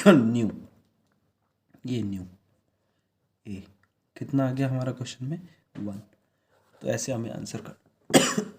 A: न्यू, ये न्यू।
B: ए। कितना आ गया हमारा क्वेश्चन में 1। तो ऐसे हमें आंसर कर